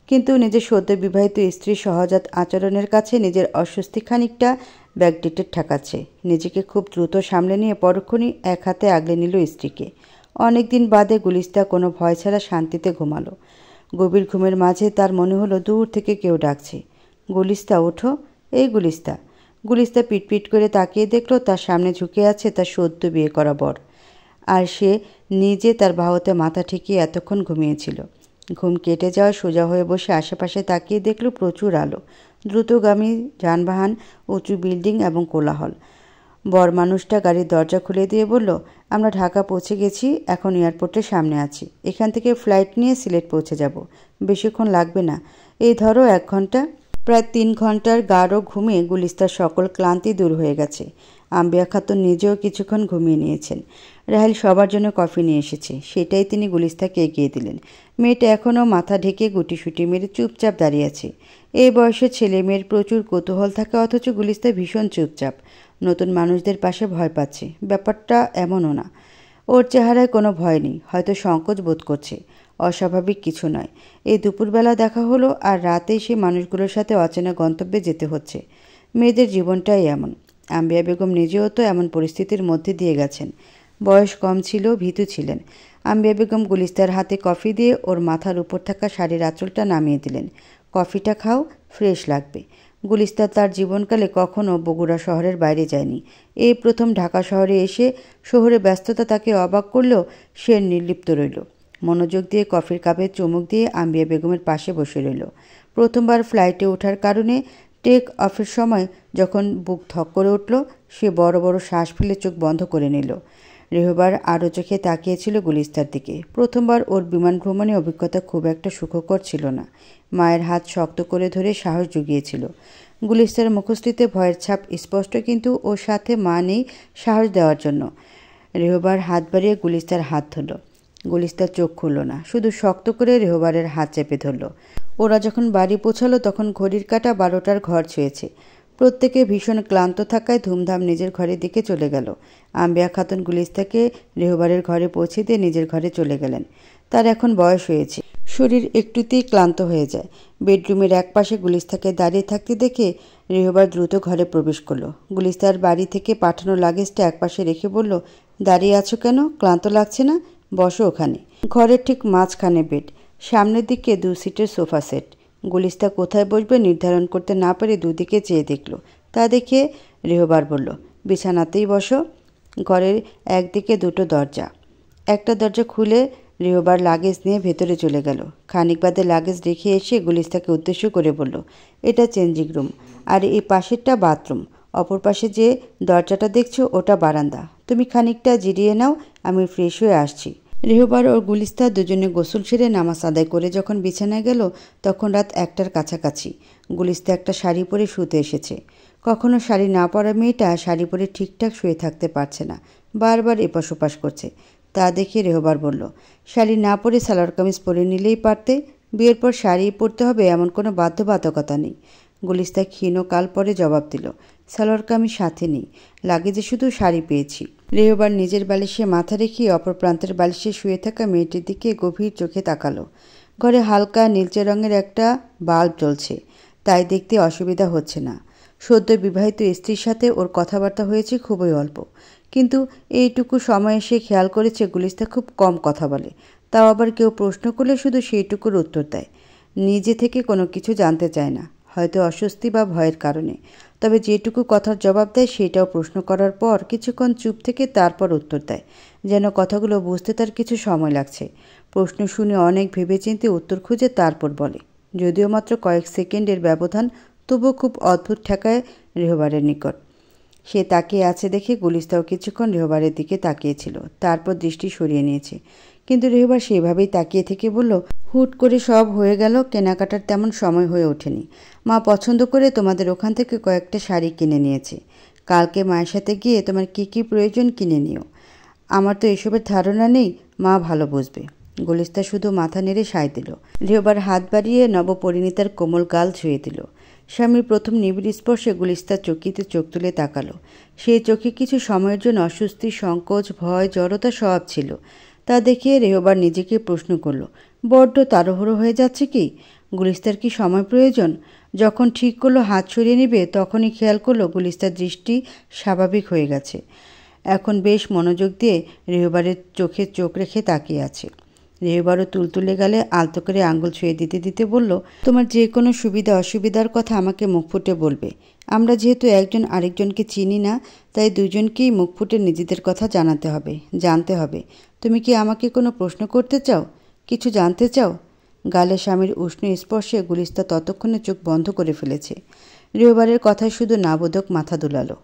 কিন্তু নিজের সদ্য বিবাহিত স্ত্রীর সহজাত আচরণের কাছে নিজের অস্বস্তি খানিকটা ব্যাকডেটেড ঠেকাচ্ছে। নিজেকে খুব দ্রুত সামলে নিয়ে পরক্ষণই এক হাতে আগলে নিল স্ত্রীকে। অনেকদিন বাদে গুলিস্তা কোনো ভয় ছাড়া শান্তিতে ঘুমালো। গভীর ঘুমের মাঝে তার মনে হলো দূর থেকে কেউ ডাকছে, গুলিস্তা ওঠো, এই গুলিস্তা। গুলিস্তা পিটপিট করে তাকিয়ে দেখলো তার সামনে ঝুঁকে আছে তার সদ্য বিয়ে করা বর, আর সে নিজে তার বাহুতে মাথা ঠেকিয়ে এতক্ষণ ঘুমিয়েছিল। ঘুম কেটে যাওয়া সোজা হয়ে বসে আশেপাশে তাকিয়ে দেখল প্রচুর আলো, দ্রুতগামী যানবাহন, উঁচু বিল্ডিং এবং কোলাহল। বর মানুষটা গাড়ির দরজা খুলে দিয়ে বলল, আমরা ঢাকা পৌঁছে গেছি, এখন এয়ারপোর্টের সামনে আছি। এখান থেকে ফ্লাইট নিয়ে সিলেট পৌঁছে যাব। বেশিক্ষণ লাগবে না, এই ধরো 1 ঘন্টা। প্রায় 3 ঘন্টার গাঢ় ঘুমে গুলিস্তার সকল ক্লান্তি দূর হয়ে গেছে। আম্বিয়া খাতুন নিজেও কিছুক্ষণ ঘুমিয়ে নিয়েছেন। রাহেল সবার জন্য কফি নিয়ে এসেছে, সেটাই তিনি গুলিস্তাকে এগিয়ে দিলেন। মেয়েটা এখনও মাথা ঢেকে গুটিসুটি মেরে চুপচাপ দাঁড়িয়ে আছে। এই বয়সে ছেলে মেয়ের প্রচুর কৌতূহল থাকে, অথচ গুলিস্তা ভীষণ চুপচাপ। নতুন মানুষদের পাশে ভয় পাচ্ছে, ব্যাপারটা এমনও না। ওর চেহারায় কোনো ভয় নেই, হয়তো সংকোচ বোধ করছে। অস্বাভাবিক কিছু নয়। এই দুপুরবেলা দেখা হলো, আর রাতেই সে মানুষগুলোর সাথে অচেনা গন্তব্যে যেতে হচ্ছে। মেয়েদের জীবনটাই এমন। আম্বিয়া বেগম নিজেও তো এমন পরিস্থিতির মধ্যে দিয়ে গেছেন। বয়স কম ছিল, ভীতু ছিলেন। আম্বিয়া বেগম গুলিস্তার হাতে কফি দিয়ে ওর মাথার উপর থাকা শাড়ির আঁচলটা নামিয়ে দিলেন। কফিটা খাও, ফ্রেশ লাগবে। গুলিস্তা তার জীবনকালে কখনো বগুড়া শহরের বাইরে যায়নি। এই প্রথম ঢাকা শহরে এসে শহরে ব্যস্ততা তাকে অবাক করলেও সে নির্লিপ্ত রইল। মনোযোগ দিয়ে কফির কাপে চুমুক দিয়ে আম্বিয়া বেগমের পাশে বসে রইল। প্রথমবার ফ্লাইটে ওঠার কারণে টেক অফের সময় যখন বুক ধক করে উঠল, সে বড় বড় শ্বাস ফেলে চোখ বন্ধ করে নিল। রেহবার আরও চোখে তাকিয়েছিল গুলিস্তার দিকে। প্রথমবার ওর বিমান ভ্রমণে অভিজ্ঞতা খুব একটা সুখকর ছিল না। মায়ের হাত শক্ত করে ধরে সাহস জুগিয়েছিল। গুলিস্তার মুখশ্রীতে ভয়ের ছাপ স্পষ্ট, কিন্তু ওর সাথে মা নেই সাহস দেওয়ার জন্য। রেহবার হাত বাড়িয়ে গুলিস্তার হাত ধরল। গুলিস্তার চোখ খুলল না, শুধু শক্ত করে রেহবারের হাত চেপে ধরল। ওরা যখন বাড়ি পৌঁছালো তখন ঘড়ির কাঁটা 12টার ঘর ছুঁয়েছে। প্রত্যেকে ভীষণ ক্লান্ত থাকায় ধুমধাম নিজের ঘরের দিকে চলে গেল। আম্বিয়া খাতুন গুলিস্তাকে রেহবারের ঘরে পৌঁছে দিয়ে নিজের ঘরে চলে গেলেন। তার এখন বয়স হয়েছে, শরীর একটুতেই ক্লান্ত হয়ে যায়। বেডরুমের এক পাশে গুলিস্তাকে দাঁড়িয়ে থাকতে দেখে রেহবার দ্রুত ঘরে প্রবেশ করলো। গুলিস্তার বাড়ি থেকে পাঠানো লাগেজটা একপাশে রেখে বলল, দাঁড়িয়ে আছো কেন? ক্লান্ত লাগছে না? বসো ওখানে। ঘরের ঠিক মাঝখানে বেড, সামনের দিকে 2 সিটের সোফা সেট। গুলিস্তা কোথায় বসবে নির্ধারণ করতে না পেরে দুদিকে চেয়ে দেখল। তা দেখে রেহবার বলল, বিছানাতেই বসো। ঘরের একদিকে 2টো দরজা। একটা দরজা খুলে রেহবার লাগেজ নিয়ে ভেতরে চলে গেল। খানিক বাদে লাগেজ রেখে এসে গুলিস্তাকে উদ্দেশ্য করে বলল, এটা চেঞ্জিং রুম, আর এই পাশেরটা বাথরুম। অপর পাশে যে দরজাটা দেখছো ওটা বারান্দা। তুমি খানিকটা জিরিয়ে নাও, আমি ফ্রেশ হয়ে আসছি। রেহবার ও গুলিস্তা দুজনে গোসল সেরে নামাজ আদায় করে যখন বিছানায় গেল তখন রাত 1টার কাছাকাছি। গুলিস্তা একটা শাড়ি পরে শুতে এসেছে। কখনো শাড়ি না পরা মেয়েটা শাড়ি পরে ঠিকঠাক শুয়ে থাকতে পারছে না, বারবার এপাশ ওপাশ করছে। তা দেখে রেহবার বলল, শাড়ি না পরে সালোয়ার কামিজ পরে নিলেই পারতে। বিয়ের পর শাড়ি পরতে হবে এমন কোনো বাধ্যবাধকতা নেই। গুলিস্তা ক্ষীণ কাল পরে জবাব দিল, সালোয়ার কামিজ সাথে নেই, লাগেজে শুধু শাড়ি পেয়েছি। রেহবার নিজের বালিশে মাথা রেখে অপর প্রান্তের বালিশে শুয়ে থাকা মেয়েটির দিকে গভীর চোখে তাকালো। ঘরে হালকা নীলচে রঙের একটা বাল্ব জ্বলছে, তাই দেখতে অসুবিধা হচ্ছে না। সদ্য বিবাহিত স্ত্রীর সাথে ওর কথাবার্তা হয়েছে খুবই অল্প, কিন্তু এইটুকু সময় সে খেয়াল করেছে গুলিস্তা খুব কম কথা বলে। তাও আবার কেউ প্রশ্ন করলে শুধু সেইটুকুর উত্তর দেয়, নিজে থেকে কোনো কিছু জানতে চায় না, হয়তো অস্বস্তি বা ভয়ের কারণে। তবে যেটুকু কথার জবাব দেয় সেটাও প্রশ্ন করার পর কিছুক্ষণ চুপ থেকে তারপর উত্তর দেয়, যেন কথাগুলো বুঝতে তার কিছু সময় লাগছে। প্রশ্ন শুনে অনেক ভেবেচিন্তে উত্তর খুঁজে তারপর বলে, যদিও মাত্র কয়েক সেকেন্ডের ব্যবধান, তবুও খুব অদ্ভুত ঠেকায় রেহবারের নিকট। সে তাকিয়ে আছে দেখে গুলিস্তাও কিছুক্ষণ রেহবারের দিকে তাকিয়েছিল, তারপর দৃষ্টি সরিয়ে নিয়েছে। কিন্তু রেহবার সেভাবেই তাকিয়ে থেকে বলল, হুট করে সব হয়ে গেল, কেনাকাটার তেমন সময় হয়ে ওঠেনি। মা পছন্দ করে তোমাদের ওখান থেকে কয়েকটা শাড়ি কিনে নিয়েছে। কালকে মায়ের সাথে গিয়ে তোমার কি কি প্রয়োজন কিনে নিও। আমার তো এসবের ধারণা নেই, মা ভালো বুঝবে। গুলিস্তা শুধু মাথা নেড়ে সায় দিল। রেহবার হাত বাড়িয়ে নবপরিণীতার কোমল গাল ছুঁয়ে দিল। স্বামীর প্রথম নিবিড় স্পর্শে গুলিস্তা চকিতে চোখ তুলে তাকালো। সেই চোখে কিছু সময়ের জন্য অস্বস্তি, সংকোচ, ভয়, জড়তা সব ছিল। তা দেখে রেহবার নিজেকে প্রশ্ন করল, বড্ড তাড়াহুড়ো হয়ে যাচ্ছে কি? গুলিস্তার কি সময় প্রয়োজন? যখন ঠিক করলো হাত সরিয়ে নেবে তখনই খেয়াল করলো গুলিস্তার দৃষ্টি স্বাভাবিক হয়ে গেছে। এখন বেশ মনোযোগ দিয়ে রেহবারের চোখে চোখ রেখে তাকিয়ে আছে। রেহবারও তুলতুলে গালে আলতো করে আঙুল ছুঁয়ে দিতে দিতে বলল, তোমার যে কোনো সুবিধা অসুবিধার কথা আমাকে মুখ ফুটে বলবে। আমরা যেহেতু একজন আরেকজনকে চিনি না, তাই দুজনকেই মুখ ফুটে নিজেদের কথা জানতে হবে। তুমি কি আমাকে কোনো প্রশ্ন করতে চাও, কিছু জানতে চাও? গালে স্বামীর উষ্ণ স্পর্শে গুলিস্তা ততক্ষণে চোখ বন্ধ করে ফেলেছে। রেহবারের কথায় শুধু নাবোধক মাথা দুলালো।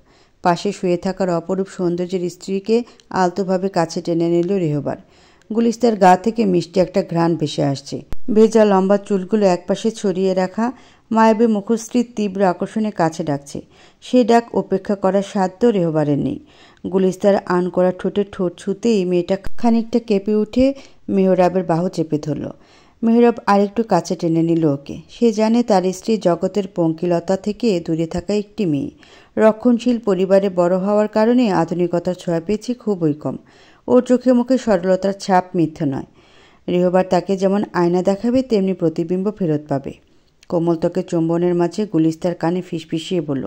পাশে শুয়ে থাকার অপরূপ সৌন্দর্যের স্ত্রীকে আলতোভাবে কাছে টেনে নিল রেহবার। গুলিস্তার গা থেকে মিষ্টি একটা ঘ্রাণ ভেসে আসছে। ভেজা লম্বা চুলগুলো একপাশে ছড়িয়ে রাখা মায়াবী মুখশ্রীর তীব্র আকর্ষণে কাছে ডাকছে। সেই ডাক উপেক্ষা করার সাধ্য রেহবারের নেই। গুলিস্তার আন করা ঠোঁটের ঠোঁট ছুঁতেই মেয়েটা খানিকটা কেঁপে উঠে মেহরাবের বাহু চেপে ধরল। মেহরাব আরেকটু কাছে টেনে নিল ওকে। সে জানে তার স্ত্রী জগতের পঙ্কিলতা থেকে দূরে থাকা একটি মেয়ে। রক্ষণশীল পরিবারে বড় হওয়ার কারণে আধুনিকতার ছোঁয়া পেয়েছে খুবই কম। ওর চোখে মুখে সরলতার ছাপ মিথ্যে নয়। রেহবার তাকে যেমন আয়না দেখাবে তেমনি প্রতিবিম্ব ফেরত পাবে। কোমল ত্বকে চুম্বনের মাঝে গুলিস্তার কানে ফিসফিসিয়ে বলল,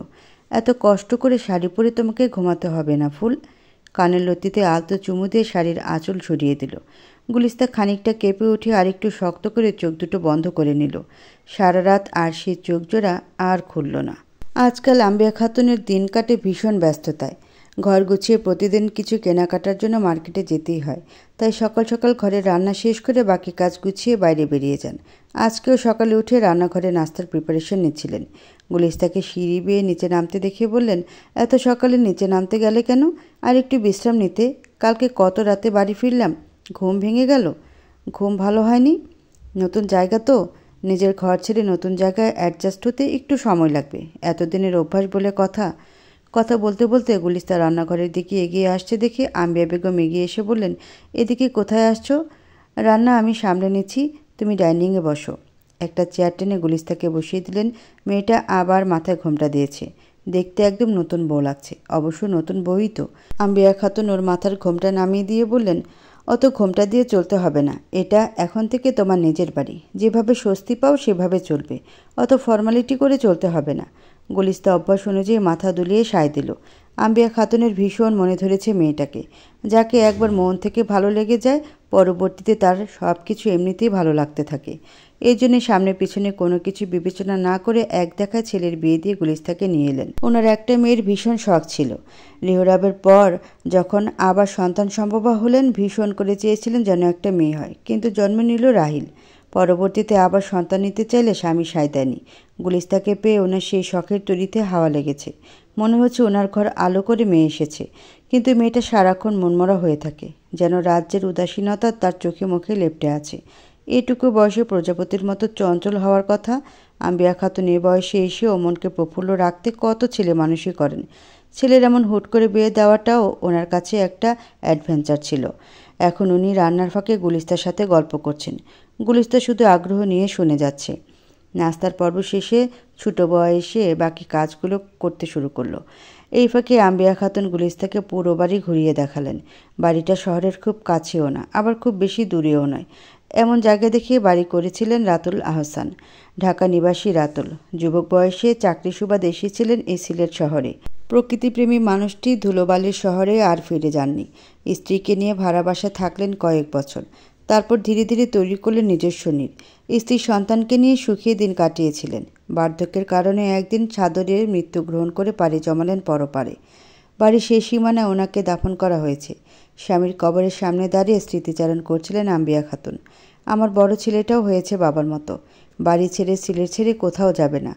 এত কষ্ট করে শাড়ি পরে তোমাকে ঘুমাতে হবে না ফুল। কানের লতিতে আলতো চুমু দিয়ে শাড়ির আঁচল সরিয়ে দিল। গুলিস্তা খানিকটা কেঁপে উঠে আরেকটু শক্ত করে চোখ দুটো বন্ধ করে নিল। সারা রাত আর সে চোখ জোড়া আর খুলল না। আজকাল আম্বিয়া খাতুনের দিন কাটে ভীষণ ব্যস্ততায়। ঘর গুছিয়ে প্রতিদিন কিছু কেনাকাটার জন্য মার্কেটে যেতেই হয়। তাই সকাল সকাল ঘরে রান্না শেষ করে বাকি কাজ গুছিয়ে বাইরে বেরিয়ে যান। আজকেও সকালে উঠে রান্নাঘরে নাস্তার প্রিপারেশন নিচ্ছিলেন। গুলিস্তাকে সিঁড়ি বেয়ে নিচে নামতে দেখে বললেন, এত সকালে নিচে নামতে গেলে কেন? আর একটু বিশ্রাম নিতে। কালকে কত রাতে বাড়ি ফিরলাম, ঘুম ভেঙে গেল। ঘুম ভালো হয়নি? নতুন জায়গা তো, নিজের ঘর ছেড়ে নতুন জায়গায় অ্যাডজাস্ট হতে একটু সময় লাগবে। এতদিনের অভ্যাস বলে কথা। কথা বলতে বলতে গুলিস্তা রান্নাঘরের দিকে এগিয়ে আসছে দেখে আম্বিয়া বেগম এগিয়ে এসে বললেন, এদিকে কোথায় আসছো? রান্না আমি সামলে নিচ্ছি, তুমি ডাইনিংয়ে বসো। একটা চেয়ার টেনে গুলিস্তাকে বসিয়ে দিলেন। মেয়েটা আবার মাথায় ঘোমটা দিয়েছে। দেখতে একদম নতুন বউ লাগছে। অবশ্য নতুন বউই তো। আম্বিয়া খাতুন ওর মাথার ঘোমটা নামিয়ে দিয়ে বললেন, অত ঘোমটা দিয়ে চলতে হবে না। এটা এখন থেকে তোমার নিজের বাড়ি। যেভাবে স্বস্তি পাও সেভাবে চলবে। অত ফর্মালিটি করে চলতে হবে না। গুলিস্তা অভ্যাস অনুযায়ী মাথা দুলিয়ে সায় দিল। আম্বিয়া খাতুনের ভীষণ মনে ধরেছে মেয়েটাকে। যাকে একবার মন থেকে ভালো লেগে যায়, পরবর্তীতে তার সব কিছু এমনিতেই ভালো লাগতে থাকে। এই জন্য সামনে পিছনে কোনো কিছু বিবেচনা না করে এক দেখায় ছেলের বিয়ে দিয়ে গুলিস্তাকে নিয়ে এলেন। ওনার একটা মেয়ের ভীষণ শখ ছিল। রেহরাবের পর যখন আবার সন্তান সম্ভবা হলেন, ভীষণ করে চেয়েছিলেন যেন একটা মেয়ে হয়, কিন্তু জন্ম নিল রাহিল। পরবর্তীতে আবার সন্তান নিতে চাইলে স্বামী সায় দেয়নি। গুলিস্তাকে পেয়ে ওনার সেই শখের তরিতে হাওয়া লেগেছে। মনে হচ্ছে ওনার ঘর আলো করে মেয়ে এসেছে, কিন্তু মেয়েটা সারাক্ষণ মনমরা হয়ে থাকে, যেন রাজ্যের উদাসীনতা তার চোখে মুখে লেপ্টে আছে। এটুকু বয়সে প্রজাপতির মতো চঞ্চল হওয়ার কথা। আম্বিয়া খাতুন এ বয়সে এসেও মনকে প্রফুল্ল রাখতে কত ছেলে মানুষই করেন। ছেলের এমন হুট করে বিয়ে দেওয়াটাও ওনার কাছে একটা অ্যাডভেঞ্চার ছিল। এখন উনি রান্নার ফাঁকে গুলিস্তার সাথে গল্প করছেন। গুলিস্তা শুধু আগ্রহ নিয়ে শুনে যাচ্ছে। নাস্তার পর্ব শেষে ছোটো বয়সে বাকি কাজগুলো করতে শুরু করলো। এই ফাঁকে আম্বিয়া খাতুন গুলিস্তাকে পুরো বাড়ি ঘুরিয়ে দেখালেন। বাড়িটা শহরের খুব কাছেও না, আবার খুব বেশি দূরেও নয়। এমন জায়গা দেখিয়ে বাড়ি করেছিলেন রাতুল আহসান। ঢাকা নিবাসী রাতুল যুবক বয়সে চাকরি সুবাদে এসেছিলেন এই সিলেট শহরে। প্রকৃতিপ্রেমী মানুষটি ধুলোবালির শহরে আর ফিরে যাননি। স্ত্রীকে নিয়ে ভাড়া বাসায় থাকলেন কয়েক বছর। তারপর ধীরে ধীরে তৈরি করলেন নিজস্ব নির। স্ত্রী সন্তানকে নিয়ে সুখী দিন কাটিয়েছিলেন। বার্ধক্যের কারণে একদিন সাদরে মৃত্যুগ্রহণ করে পাড়ি জমালেন পরপারে। বাড়ির শেষ সীমানায় ওনাকে দাফন করা হয়েছে। স্বামীর কবরের সামনে দাঁড়িয়ে স্মৃতিচারণ করছিলেন আম্বিয়া খাতুন। আমার বড় ছেলেটাও হয়েছে বাবার মতো। বাড়ি ছেড়ে সিলেট ছেড়ে কোথাও যাবে না।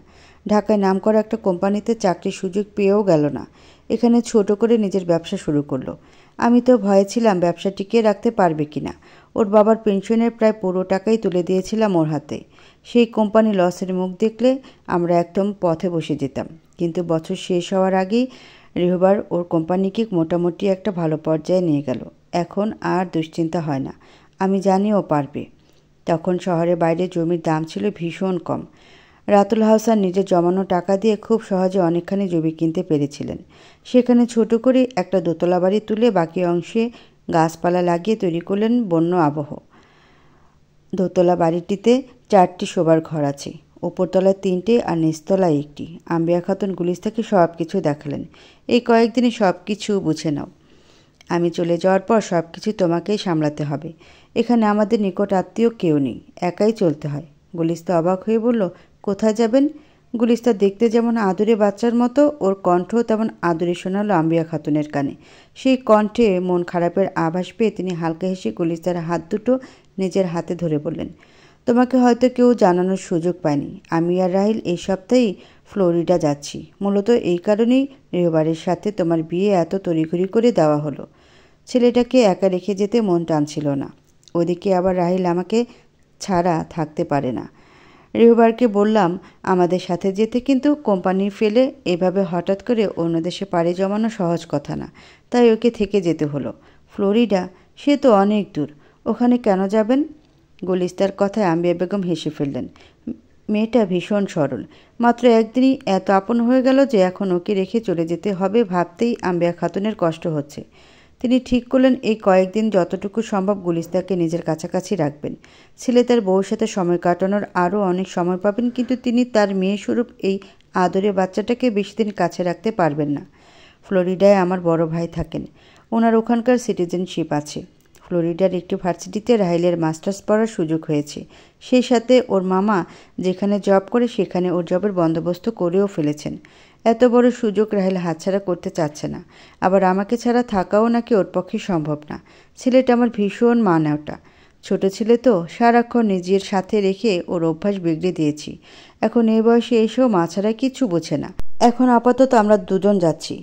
ঢাকায় নামকরা একটা কোম্পানিতে চাকরির সুযোগ পেয়েও গেল না। এখানে ছোট করে নিজের ব্যবসা শুরু করলো। আমি তো ভয়ে ছিলাম ব্যবসা টিকিয়ে রাখতে পারবে কিনা। ওর বাবার পেনশনের প্রায় পুরো টাকাই তুলে দিয়েছিলাম ওর হাতে। সেই কোম্পানি লসের মুখ দেখলে আমরা একদম পথে বসে যেতাম। কিন্তু বছর শেষ হওয়ার আগেই রেহবার ওর কোম্পানিকে মোটামুটি একটা ভালো পর্যায়ে নিয়ে গেল। এখন আর দুশ্চিন্তা হয় না। আমি জানি ও পারবে। তখন শহরে বাইরে জমির দাম ছিল ভীষণ কম। রাতুল আহসান নিজের জমানো টাকা দিয়ে খুব সহজে অনেকখানি জমি কিনতে পেরেছিলেন। সেখানে ছোট করে একটা দোতলা বাড়ি তুলে বাকি অংশে গাছপালা লাগিয়ে তৈরি করলেন বন্য আবহ। দোতলা বাড়িটিতে 4টি শোবার ঘর আছে। ওপরতলায় 3টে আর নিচতলায় 1টি। আম্বিয়া খাতুন গুলিস্তাকে সব কিছু দেখালেন। এই কয়েকদিনে সব কিছু বুঝে নাও। আমি চলে যাওয়ার পর সব কিছু তোমাকেই সামলাতে হবে। এখানে আমাদের নিকট আত্মীয় কেউ নেই, একাই চলতে হয়। গুলিস্তা অবাক হয়ে বলল, কোথায় যাবেন? গুলিস্তা দেখতে যেমন আদুরে বাচ্চার মতো, ওর কণ্ঠও তেমন আদুরে শোনালো আম্বিয়া খাতুনের কানে। সেই কণ্ঠে মন খারাপের আভাস পেয়ে তিনি হালকা হেসে গুলিস্তার হাত দুটো নিজের হাতে ধরে বললেন, তোমাকে হয়তো কেউ জানানোর সুযোগ পায়নি, আমি আর রাহিল এই সপ্তাহেই ফ্লোরিডা যাচ্ছি। মূলত এই কারণেই রেহবারের সাথে তোমার বিয়ে এত তড়িঘড়ি করে দেওয়া হলো। ছেলেটাকে একা রেখে যেতে মন টানছিল না। ওদিকে আবার রাহিল আমাকে ছাড়া থাকতে পারে না। রেহবারকে বললাম আমাদের সাথে যেতে, কিন্তু কোম্পানি ফেলে এভাবে হঠাৎ করে অন্য দেশে পাড়ি জমানো সহজ কথা না, তাই ওকে থেকে যেতে হলো। ফ্লোরিডা, সে তো অনেক দূর, ওখানে কেন যাবেন? গুলিস্তার কথায় আম্বিয়া বেগম হেসে ফেললেন। মেয়েটা ভীষণ সরল, মাত্র একদিনই এত আপন হয়ে গেল যে এখন ওকে রেখে চলে যেতে হবে ভাবতেই আম্বিয়া খাতুনের কষ্ট হচ্ছে। তিনি ঠিক করলেন এই কয়েকদিন যতটুকু সম্ভব গুলিস্তাকে নিজের কাছাকাছি রাখবেন। ছেলে তার বউর সাথে সময় কাটানোর আরও অনেক সময় পাবেন, কিন্তু তিনি তার মেয়ে স্বরূপ এই আদরে বাচ্চাটাকে বেশি দিন কাছে রাখতে পারবেন না। ফ্লোরিডায় আমার বড় ভাই থাকেন, ওনার ওখানকার সিটিজেনশিপ আছে। ফ্লোরিডার একটি ভার্সিটিতে রাহিলের মাস্টার্স পড়ার সুযোগ হয়েছে। সেই সাথে ওর মামা যেখানে জব করে সেখানে ওর জবের বন্দোবস্ত করেও ফেলেছেন। এত বড় সুযোগ রাহিল হাতছাড়া করতে চাচ্ছে না। আবার আমাকে ছাড়া থাকাও নাকি ওর পক্ষে সম্ভব না। ছেলেটা আমার ভীষণ মানেওটা। ছোট ছেলে তো, সারাক্ষণ নিজের সাথে রেখে ওর অভ্যাস বিগড়ে দিয়েছি। এখন এই বয়সে এসেও মা ছাড়া কিচ্ছু বোঝে না। এখন আপাতত আমরা দুজন যাচ্ছি।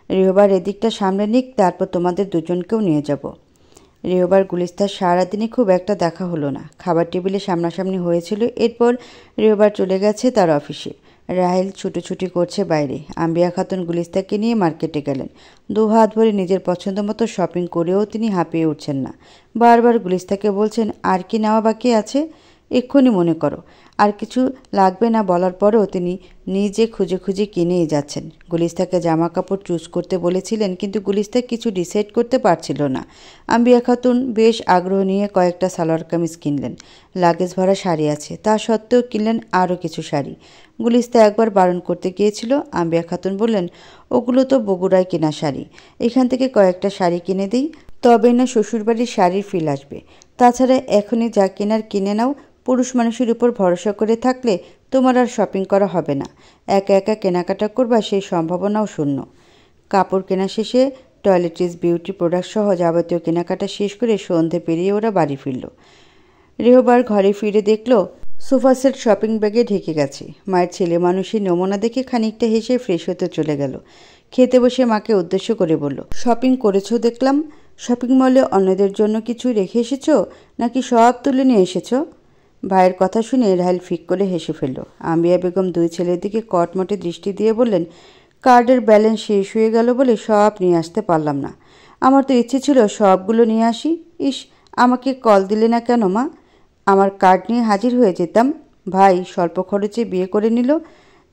রেহবার এদিকটা সামনে নিক, তারপর তোমাদের দুজনকেও নিয়ে যাব। রেহবার গুলিস্তার সারাদিনে খুব একটা দেখা হলো না। খাবার টেবিলে সামনাসামনি হয়েছিল। এরপর রেহবার চলে গেছে তার অফিসে। রাহিল ছুটোছুটি করছে বাইরে। আম্বিয়া খাতুন গুলিস্তাকে নিয়ে মার্কেটে গেলেন। দুহাত ভরে নিজের পছন্দ মতো শপিং করেও তিনি হাঁপিয়ে উঠছেন না। বারবার গুলিস্তাকে বলছেন, আর কি নেওয়া বাকি আছে, এক্ষুনি মনে করো। আর কিছু লাগবে না বলার পরেও তিনি নিজে খুঁজে খুঁজে কিনেই যাচ্ছেন। গুলিস্তাকে জামা কাপড় চুজ করতে বলেছিলেন, কিন্তু গুলিস্তা কিছু ডিসাইড করতে পারছিল না। আম্বিয়া খাতুন বেশ আগ্রহ নিয়ে কয়েকটা সালোয়ার কামিজ কিনলেন। লাগেজ ভরা শাড়ি আছে, তা সত্ত্বেও কিনলেন আরও কিছু শাড়ি। গুলিস্তা একবার বারণ করতে গিয়েছিল। আম্বিয়া খাতুন বললেন, ওগুলো তো বগুড়ায় কেনা শাড়ি, এখান থেকে কয়েকটা শাড়ি কিনে দিই, তবেই না শ্বশুরবাড়ির শাড়ির ফিল আসবে। তাছাড়া এখনই যা কেনার কিনে নাও। পুরুষ মানুষের উপর ভরসা করে থাকলে তোমার আর শপিং করা হবে না। একা একা কেনাকাটা করবা সেই সম্ভাবনাও শূন্য। কাপড় কেনা শেষে টয়লেট্রিজ, বিউটি প্রোডাক্ট সহ যাবতীয় কেনাকাটা শেষ করে সন্ধে পেরিয়ে ওরা বাড়ি ফিরল। রেহবার ঘরে ফিরে দেখল সোফা সেট শপিং ব্যাগে ঢেকে গেছে। মায়ের ছেলে মানুষের নমুনা দেখে খানিকটা হেসে ফ্রেশ হতে চলে গেল। খেতে বসে মাকে উদ্দেশ্য করে বলল, শপিং করেছো দেখলাম। শপিং মলে অন্যদের জন্য কিছু রেখে এসেছো নাকি সব তুলে নিয়ে এসেছো? ভাইয়ের কথা শুনে রাহিল ফিক করে হেসে ফেলল। আম্বিয়া বেগম দুই ছেলের দিকে কটমটে দৃষ্টি দিয়ে বললেন, কার্ডের ব্যালেন্স শেষ হয়ে গেল বলে সব নিয়ে আসতে পারলাম না। আমার তো ইচ্ছে ছিল সবগুলো নিয়ে আসি। ইস, আমাকে কল দিলে না কেন মা? আমার কার্ড নিয়ে হাজির হয়ে যেতাম। ভাই স্বল্প খরচে বিয়ে করে নিল,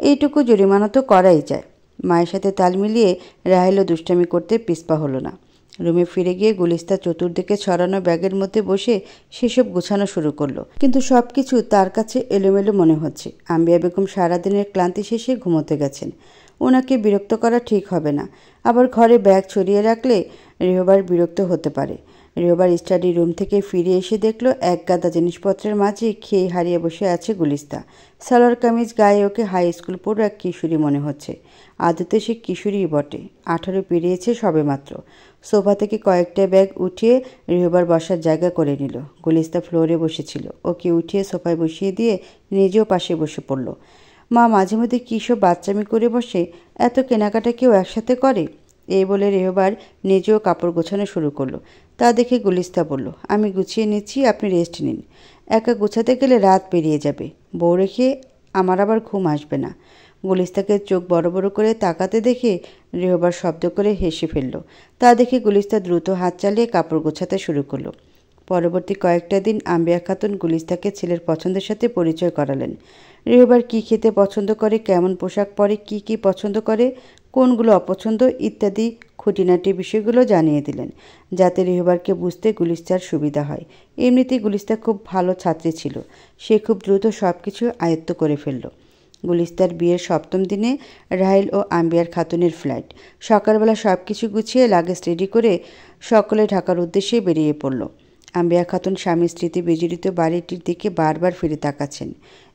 এইটুকু জরিমানা তো করাই যায়। মায়ের সাথে তাল মিলিয়ে রাহিলও দুষ্টামি করতে পিছপা হলো না। রুমে ফিরে গিয়ে গুলিস্তা চতুর্দিকে ছড়ানো ব্যাগের মধ্যে বসে সেসব গোছানো শুরু করলো। কিন্তু সব কিছু তার কাছে এলোমেলো মনে হচ্ছে। আম্বিয়া বেগম সারাদিনের ক্লান্তি শেষে ঘুমোতে গেছেন। ওনাকে বিরক্ত করা ঠিক হবে না। আবার ঘরে ব্যাগ ছড়িয়ে রাখলে রেহবার বিরক্ত হতে পারে। রেহবার স্টাডি রুম থেকে ফিরে এসে দেখল এক গাদা জিনিসপত্রের মাঝে খেয়ে হারিয়ে বসে আছে গুলিস্তা। সালোয়ার কামিজ গায়ে ওকে হাই স্কুল পড়ো এক কিশোরী মনে হচ্ছে। আদতে সে কিশোরীই বটে, 18 পেরিয়েছে সবে মাত্র। সোফা থেকে কয়েকটা ব্যাগ উঠিয়ে রেহবার বসার জায়গা করে নিল। গুলিস্তা ফ্লোরে বসেছিল, ওকে উঠিয়ে সোফায় বসিয়ে দিয়ে নিজেও পাশে বসে পড়ল। মা মাঝে মধ্যে কী সব বাচ্চামি করে বসে, এত কেনাকাটা কেউ একসাথে করে? এই বলে রেহবার নিজেও কাপড় গোছানো শুরু করলো। তা দেখে গুলিস্তা বলল, আমি গুছিয়ে নিচ্ছি, আপনি রেস্ট নিন। একা গোছাতে গেলে রাত পেরিয়ে যাবে, বউ রেখে আমার আবার ঘুম আসবে না। গুলিস্তাকে চোখ বড় বড় করে তাকাতে দেখে রেহবার শব্দ করে হেসে ফেলল। তা দেখে গুলিস্তা দ্রুত হাত চালিয়ে কাপড় গোছাতে শুরু করলো। পরবর্তী কয়েকটা দিন আম্বিয়া খাতুন গুলিস্তাকে ছেলের পছন্দের সাথে পরিচয় করালেন। রেহবার কী খেতে পছন্দ করে, কেমন পোশাক পরে, কি কি পছন্দ করে, কোনগুলো অপছন্দ ইত্যাদি খুঁটিনাটি বিষয়গুলো জানিয়ে দিলেন, যাতে রেহবারকে বুঝতে গুলিস্তার সুবিধা হয়। এমনিতেই গুলিস্তা খুব ভালো ছাত্রী ছিল, সে খুব দ্রুত সব কিছু আয়ত্ত করে ফেলল। গুলিস্তার বিয়ের 7ম দিনে রাহেল ও আম্বিয়ার খাতুনের ফ্লাইট। সকালবেলা সব কিছু গুছিয়ে লাগেজ রেডি করে সকলে ঢাকার উদ্দেশ্যে বেরিয়ে পড়ল। আম্বিয়া খাতুন স্বামী স্মৃতি বিজড়িত বাড়িটির দিকে বারবার ফিরে তাকাচ্ছেন।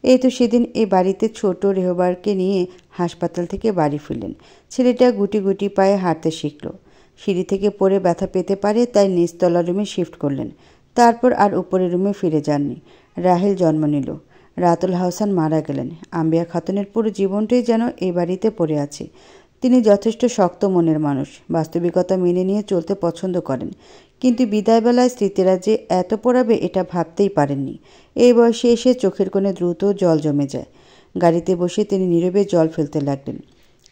এই তো সেদিন এই বাড়িতে ছোট রেহবারকে নিয়ে হাসপাতাল থেকে বাড়ি ফিরলেন। ছেলেটা গুটি গুটি পায়ে হাঁটতে শিখল। সিঁড়ি থেকে পড়ে ব্যথা পেতে পারে, তাই নিচতলা রুমে শিফট করলেন। তারপর আর উপরের রুমে ফিরে যাননি। রাহেল জন্ম নিল। রাতুল হাসান মারা গেলেন। আম্বিয়া খাতুনের পুরো জীবনটাই যেন এই বাড়িতে পড়ে আছে। তিনি যথেষ্ট শক্ত মনের মানুষ, বাস্তবিকতা মেনে নিয়ে চলতে পছন্দ করেন, কিন্তু বিদায়বেলায় স্মৃতিরা যে এত পড়াবে এটা ভাবতেই পারেননি। এই বয়সে এসে চোখের কোণে দ্রুত জল জমে যায়। গাড়িতে বসে তিনি নীরবে জল ফেলতে লাগলেন।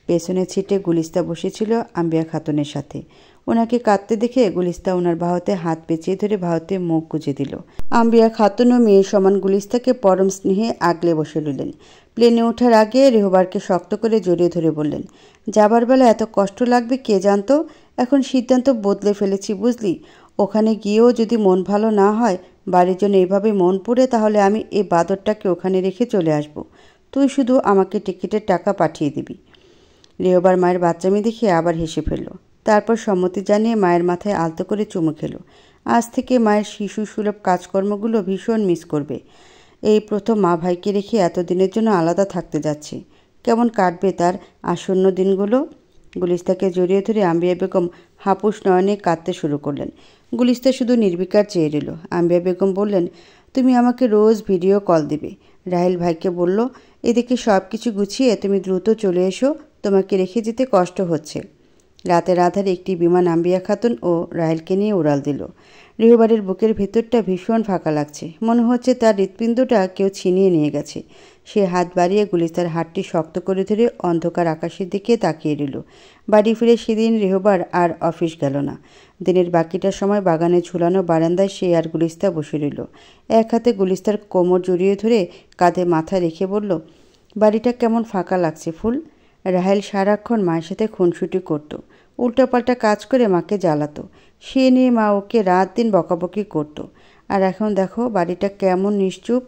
পেছনের সিটে গুলিস্তা বসেছিল আম্বিয়া খাতুনের সাথে। ওনাকে কাঁদতে দেখে গুলিস্তা ওনার বাহুতে হাত পেঁচিয়ে ধরে বাহুতে মুখ গুজে দিল। আম্বিয়া খাতুন ও মেয়ের সমান গুলিস্তাকে পরম স্নেহে আগলে বসে রইলেন। প্লেনে ওঠার আগে রেহবারকে শক্ত করে জড়িয়ে ধরে বললেন, যাবার বেলা এত কষ্ট লাগবে কে জানতো। এখন সিদ্ধান্ত বদলে ফেলেছি বুঝলি। ওখানে গিয়েও যদি মন ভালো না হয়, বাড়ির জন্য এভাবে মন পুড়ে, তাহলে আমি এই বাদরটাকে ওখানে রেখে চলে আসব। তুই শুধু আমাকে টিকিটের টাকা পাঠিয়ে দিবি। রেহবার মায়ের বাচ্চামি দেখে আবার হেসে ফেলল। তারপর সম্মতি জানিয়ে মায়ের মাথায় আলতো করে চুমু খেল। আজ থেকে মায়ের শিশু সুলভ কাজকর্মগুলো ভীষণ মিস করবে। এই প্রথম মা ভাইকে রেখে এতদিনের জন্য আলাদা থাকতে যাচ্ছে। কেমন কাটবে তার আসন্ন দিনগুলো। গুলিস্তাকে জড়িয়ে ধরে আম্বিয়া বেগম হাপুস নয়নে কাঁদতে শুরু করলেন। গুলিস্তা শুধু নির্বিকার চেয়ে রইল। আম্বিয়া বেগম বললেন, তুমি আমাকে রোজ ভিডিও কল দিবে। রাহেল ভাইকে বলল, এদিকে সব কিছু গুছিয়ে তুমি দ্রুত চলে এসো, তোমাকে রেখে যেতে কষ্ট হচ্ছে। রাতের আধারে একটি বিমান আম্বিয়া খাতুন ও রাহেলকে নিয়ে উড়াল দিল। রেহবারের বুকের ভেতরটা ভীষণ ফাঁকা লাগছে। মনে হচ্ছে তার হৃৎপিণ্ডটা কেউ ছিনিয়ে নিয়ে গেছে। সে হাত বাড়িয়ে গুলিস্তার হাতটি শক্ত করে ধরে অন্ধকার আকাশের দিকে তাকিয়ে রইল। বাড়ি ফিরে সেদিন রেহবার আর অফিস গেল না। দিনের বাকিটা সময় বাগানে ঝুলানো বারান্দায় সে আর গুলিস্তা বসে রইল। এক হাতে গুলিস্তার কোমর জড়িয়ে ধরে কাঁধে মাথা রেখে বলল, বাড়িটা কেমন ফাঁকা লাগছে ফুল। রাহেল সারাক্ষণ মায়ের সাথে খুনসুটি করত, উল্টাপাল্টা কাজ করে মাকে জ্বালাতো। সে নিয়ে মা ওকে রাত দিন বকাবকি করত। আর এখন দেখো বাড়িটা কেমন নিশ্চুপ।